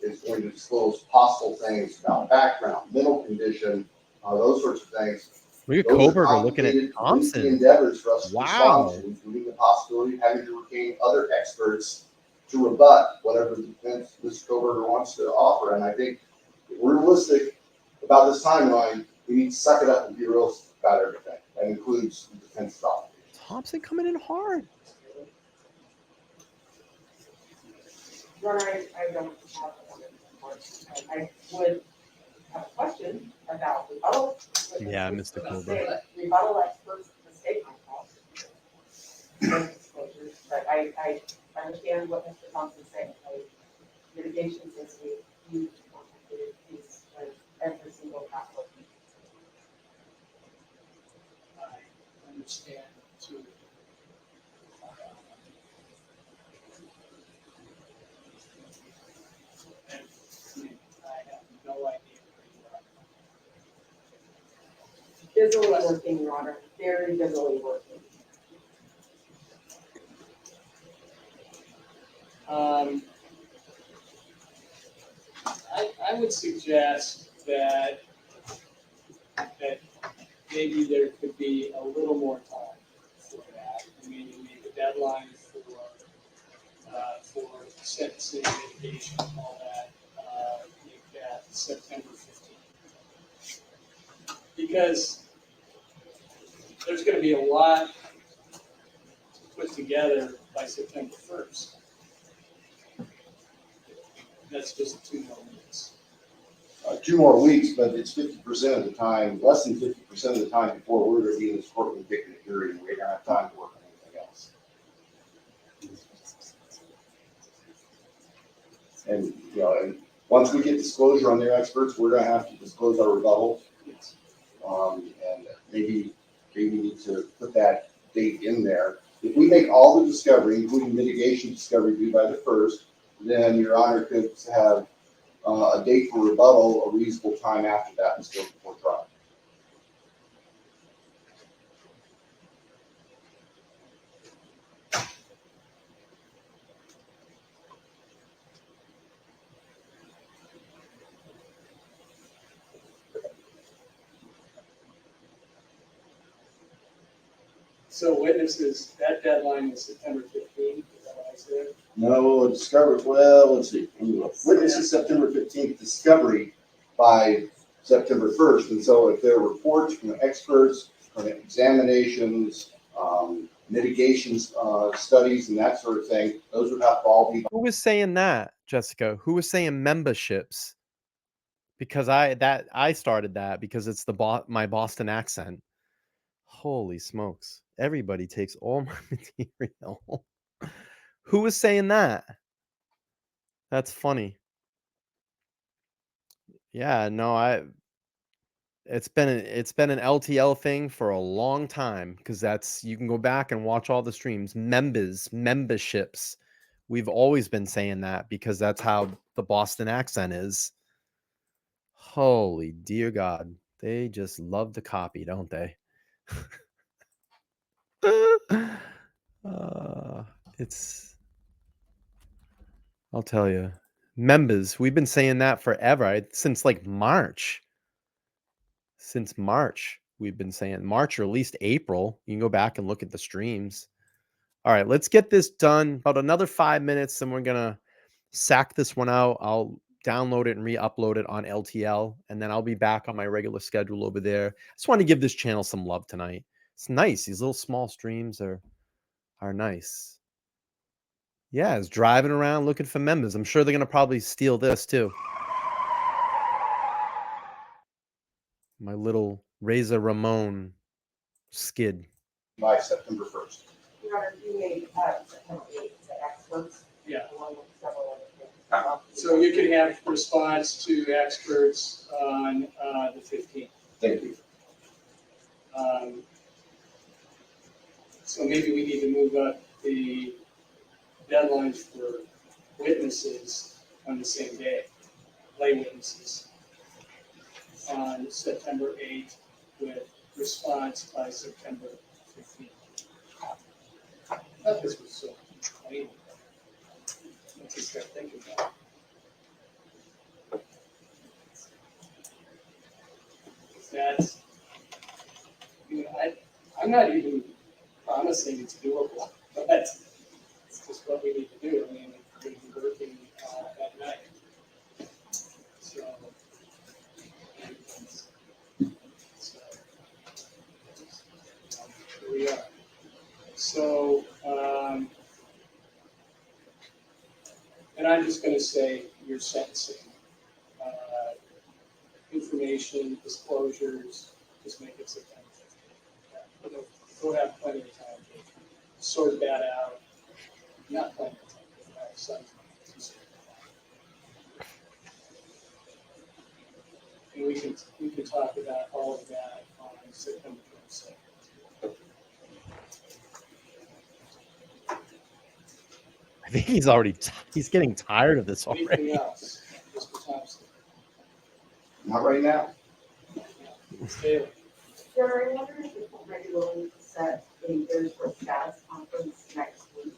is going to disclose possible things about background, mental condition, those sorts of things. Look at Kohberger looking at Thompson. Endeavors for us to respond to, including the possibility of having to retain other experts to rebut whatever the defense Mr. Kohberger wants to offer. And I think if we're realistic about this timeline, we need to suck it up and be realistic about everything. That includes the defense office. Thompson coming in hard. Your Honor, I don't have I would have a question about rebuttal. Yeah, Mr. Kohberger. Rebuttal experts, the state might have. Disclosures, but I understand what Mr. Thompson's saying. Litigation since we use complicated piece of every single capital. I understand too. And I have no idea where you are. Busily working, Your Honor, very busily working. I would suggest that maybe there could be a little more time for that. I mean, you need a deadline for sentencing, mitigation, all that. Make that September 15th. Because there's gonna be a lot put together by September 1st. That's just 2 more weeks. 2 more weeks, but it's 50% of the time, less than 50% of the time before we're going to be in this courtroom picking a jury, and we don't have time to work on anything else. And, you know, and once we get disclosure on their experts, we're going to have to disclose our rebuttal. And maybe we need to put that date in there. If we make all the discovery, including mitigation discovery, due by the 1st, then Your Honor could have a date for rebuttal a reasonable time after that and still before trial. So witnesses, that deadline is September 15th, is that what I said? No, discovery, well, let's see. Witnesses September 15th, discovery by September 1st. And so if there are reports from experts, from examinations, mitigations, studies, and that sort of thing, those would have to all be. Who was saying that, Jessica? Who was saying memberships? Because I started that because it's my Boston accent. Holy smokes. Everybody takes all my material. Who was saying that? That's funny. Yeah, no, it's been an LTL thing for a long time because you can go back and watch all the streams. Memberships. We've always been saying that because that's how the Boston accent is. Holy dear God. They just love to copy, don't they? I'll tell you, members, we've been saying that forever, since like March. Since March, we've been saying March or at least April. You can go back and look at the streams. All right, let's get this done. About another 5 minutes, then we're going to sack this one out. I'll download it and re-upload it on LTL, and then I'll be back on my regular schedule over there. I just want to give this channel some love tonight. It's nice. These little small streams are nice. Yeah, it's driving around looking for members. I'm sure they're going to probably steal this too. My little Razor Ramon skid. By September 1st. Your Honor, you made September 8th the experts. Yeah. Along with several other things. So you can have response to experts on the 15th. Thank you. So maybe we need to move up the deadlines for witnesses on the same day, lay witnesses, on September 8th with response by September 15th. I thought this was so plain. Let's just start thinking about it. That's, I'm not even promising it's doable, but it's just what we need to do. I mean, we're going to be working at night. So here we are. So, and I'm just going to say your sentencing. Information, disclosures, just make it September 15th. We'll have plenty of time to sort that out. Not plenty of time, but have some time to sort that out. And we can talk about all of that on September 22nd. I think he's getting tired of this already. Anything else, Mr. Thompson? Not right now. Taylor? There are other people regularly set a there's for status conference next week.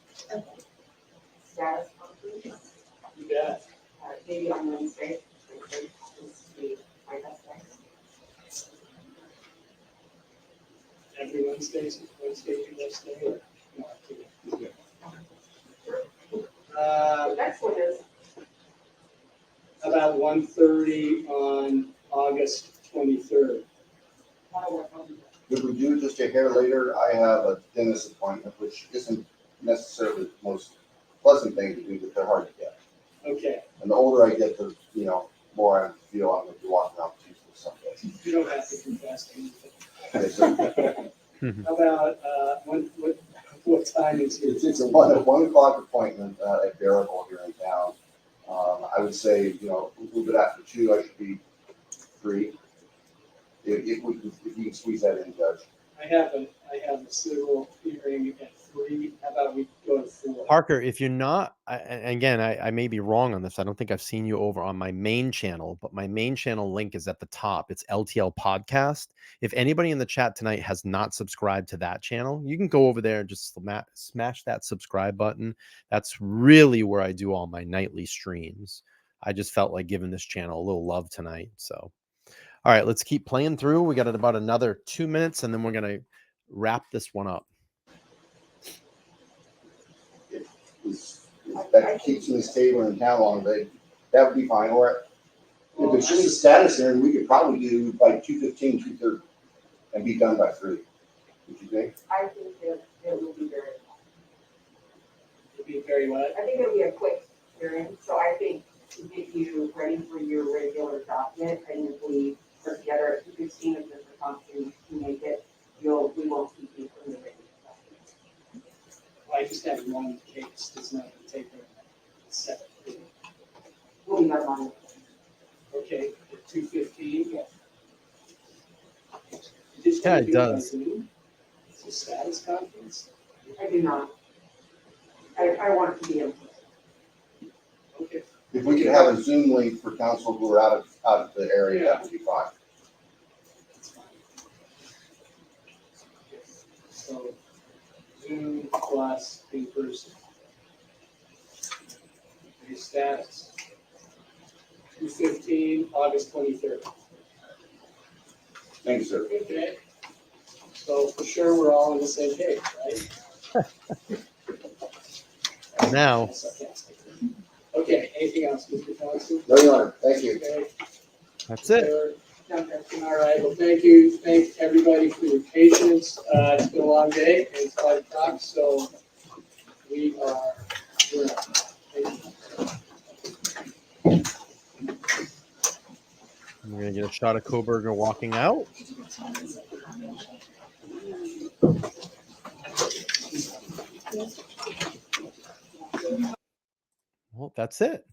Status conference. You bet. Maybe on Wednesday. My best day. Every Wednesday's your best day, or no, I'm kidding. The next one is About 1:30 on August 23rd. If we do just a hair later, I have a dentist appointment, which isn't necessarily the most pleasant thing to do, but they're hard to get. Okay, And the older I get, the, more I feel I'm going to be walking around Tuesday someday. you don't have to confess anything. Yes, sir. How about, what time is it? It's a 1 o'clock appointment at Barrable here in town. I would say, a little bit after 2, I should be free. If you can squeeze that in, Judge. I have a civil hearing at 3. How about we go to 4? Parker, if you're not, again, I may be wrong on this. I don't think I've seen you over on my main channel, but my main channel link is at the top. It's LTL Podcast. If anybody in the chat tonight has not subscribed to that channel, you can go over there and just smash that subscribe button. That's really where I do all my nightly streams. I just felt like giving this channel a little love tonight. So, all right, let's keep playing through. We got about another 2 minutes, and then we're going to wrap this one up. That keeps me stable in town long, that would be fine. Or if it's just a status hearing, we could probably do by 2:15, 2:30, and be done by 3. Would you think? I think it will be very long. It'll be very what? I think it'll be a quick hearing, so I think to get you ready for your regular docket, and if we put together at 2:15, if Mr. Thompson can make it, we won't keep you from the regular docket. I just have one case, it's not gonna take very long. We'll be done on it. Okay, at 2:15? Yes. Yeah, it does. It's a status conference? I do not. I want it to be in person. Okay. If we could have a Zoom link for council who are out of the area, that would be fine. So Zoom plus in person. Your status. 2:15, August 23rd. Thank you, sir. Okay. So for sure, we're all on the same page, right? Now. Okay, anything else, Mr. Thompson? No, Your Honor. Thank you. Okay. That's it. All right, well, thank you. Thank everybody for your patience. It's been a long day, and it's 5 o'clock, so we're thank you. We're going to get a shot of Kohberger walking out. Well, that's it.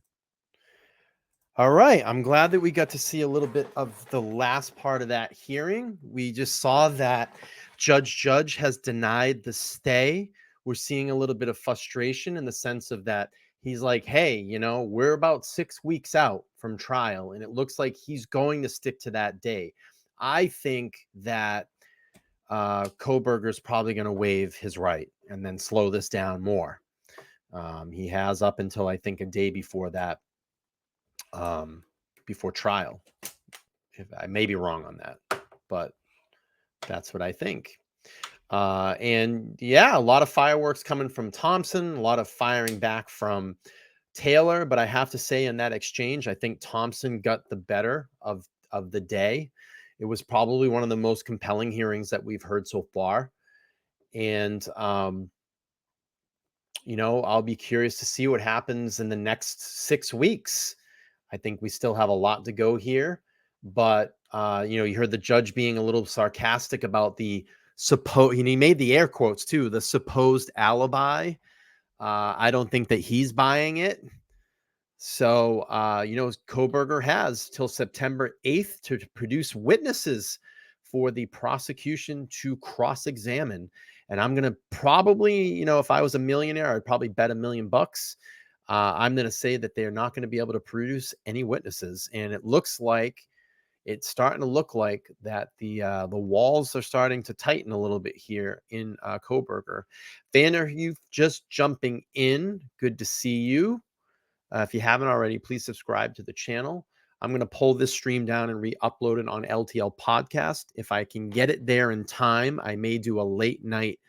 All right. I'm glad that we got to see a little bit of the last part of that hearing. We just saw that Judge has denied the stay. We're seeing a little bit of frustration in the sense of that he's like, hey, we're about 6 weeks out from trial, and it looks like he's going to stick to that day. I think that Kohberger's probably going to waive his right and then slow this down more. He has up until I think a day before that, before trial. If I may be wrong on that, but that's what I think. And yeah, a lot of fireworks coming from Thompson, a lot of firing back from Taylor. But I have to say, in that exchange, I think Thompson got the better of the day. It was probably one of the most compelling hearings that we've heard so far. And, I'll be curious to see what happens in the next 6 weeks. I think we still have a lot to go here. But, you heard the judge being a little sarcastic about the and he made the air quotes too, the supposed alibi. I don't think that he's buying it. So, Kohberger has till September 8th to produce witnesses for the prosecution to cross-examine. And I'm going to probably, if I was a millionaire, I'd probably bet $1 million. I'm going to say that they're not going to be able to produce any witnesses. And it's starting to look like that the walls are starting to tighten a little bit here in Kohberger. Vanner, you just jumping in. Good to see you. If you haven't already, please subscribe to the channel. I'm going to pull this stream down and re-upload it on LTL Podcast. If I can get it there in time, I may do a late night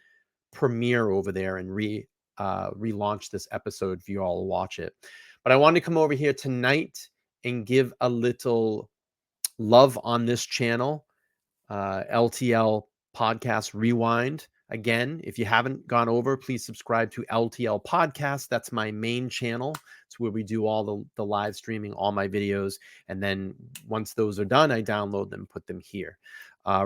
premiere over there and relaunch this episode for you all to watch it. But I wanted to come over here tonight and give a little love on this channel LTL Podcast Rewind. Again, if you haven't gone over, please subscribe to LTL Podcast. That's my main channel. It's where we do all the live streaming, all my videos. And then once those are done, I download them, put them here.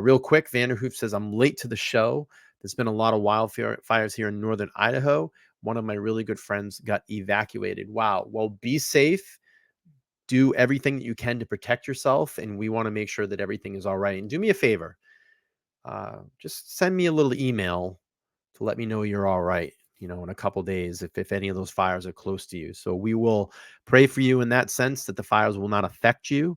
Real quick, Vanderhoof says, I'm late to the show. There's been a lot of wildfires here in northern Idaho. One of my really good friends got evacuated. Wow. Well, be safe. Do everything that you can to protect yourself. And we want to make sure that everything is all right. And do me a favor. Just send me a little email to let me know you're all right, in a couple days, if any of those fires are close to you. So we will pray for you in that sense, that the fires will not affect you.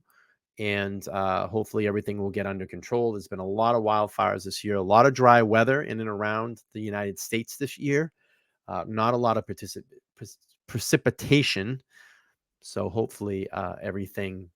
And hopefully everything will get under control. There's been a lot of wildfires this year, a lot of dry weather in and around the United States this year. Not a lot of precipitation. So hopefully everything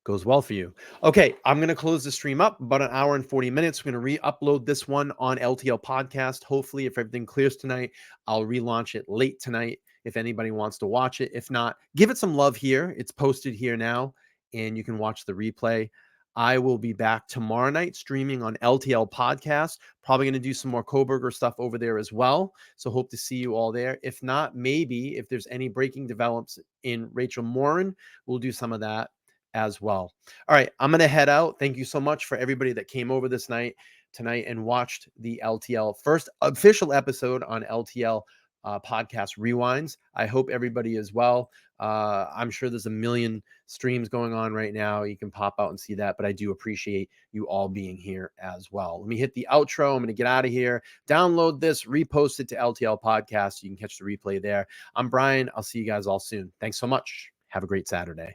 goes well for you. Okay, I'm going to close the stream up about an hour and 40 minutes. We're going to re-upload this one on LTL Podcast. Hopefully, if everything clears tonight, I'll relaunch it late tonight if anybody wants to watch it. If not, give it some love here. It's posted here now, and you can watch the replay. I will be back tomorrow night streaming on LTL Podcast. Probably going to do some more Kohberger stuff over there as well. So hope to see you all there. If not, maybe if there's any breaking developments in Rachel Morin, we'll do some of that as well. All right, I'm going to head out. Thank you so much for everybody that came over tonight and watched the LTL first official episode on LTL Podcast Rewinds. I hope everybody is well. I'm sure there's a million streams going on right now. You can pop out and see that, but I do appreciate you all being here as well. Let me hit the outro. I'm going to get out of here. Download this, repost it to LTL Podcast. You can catch the replay there. I'm Bryan. I'll see you guys all soon. Thanks so much. Have a great Saturday.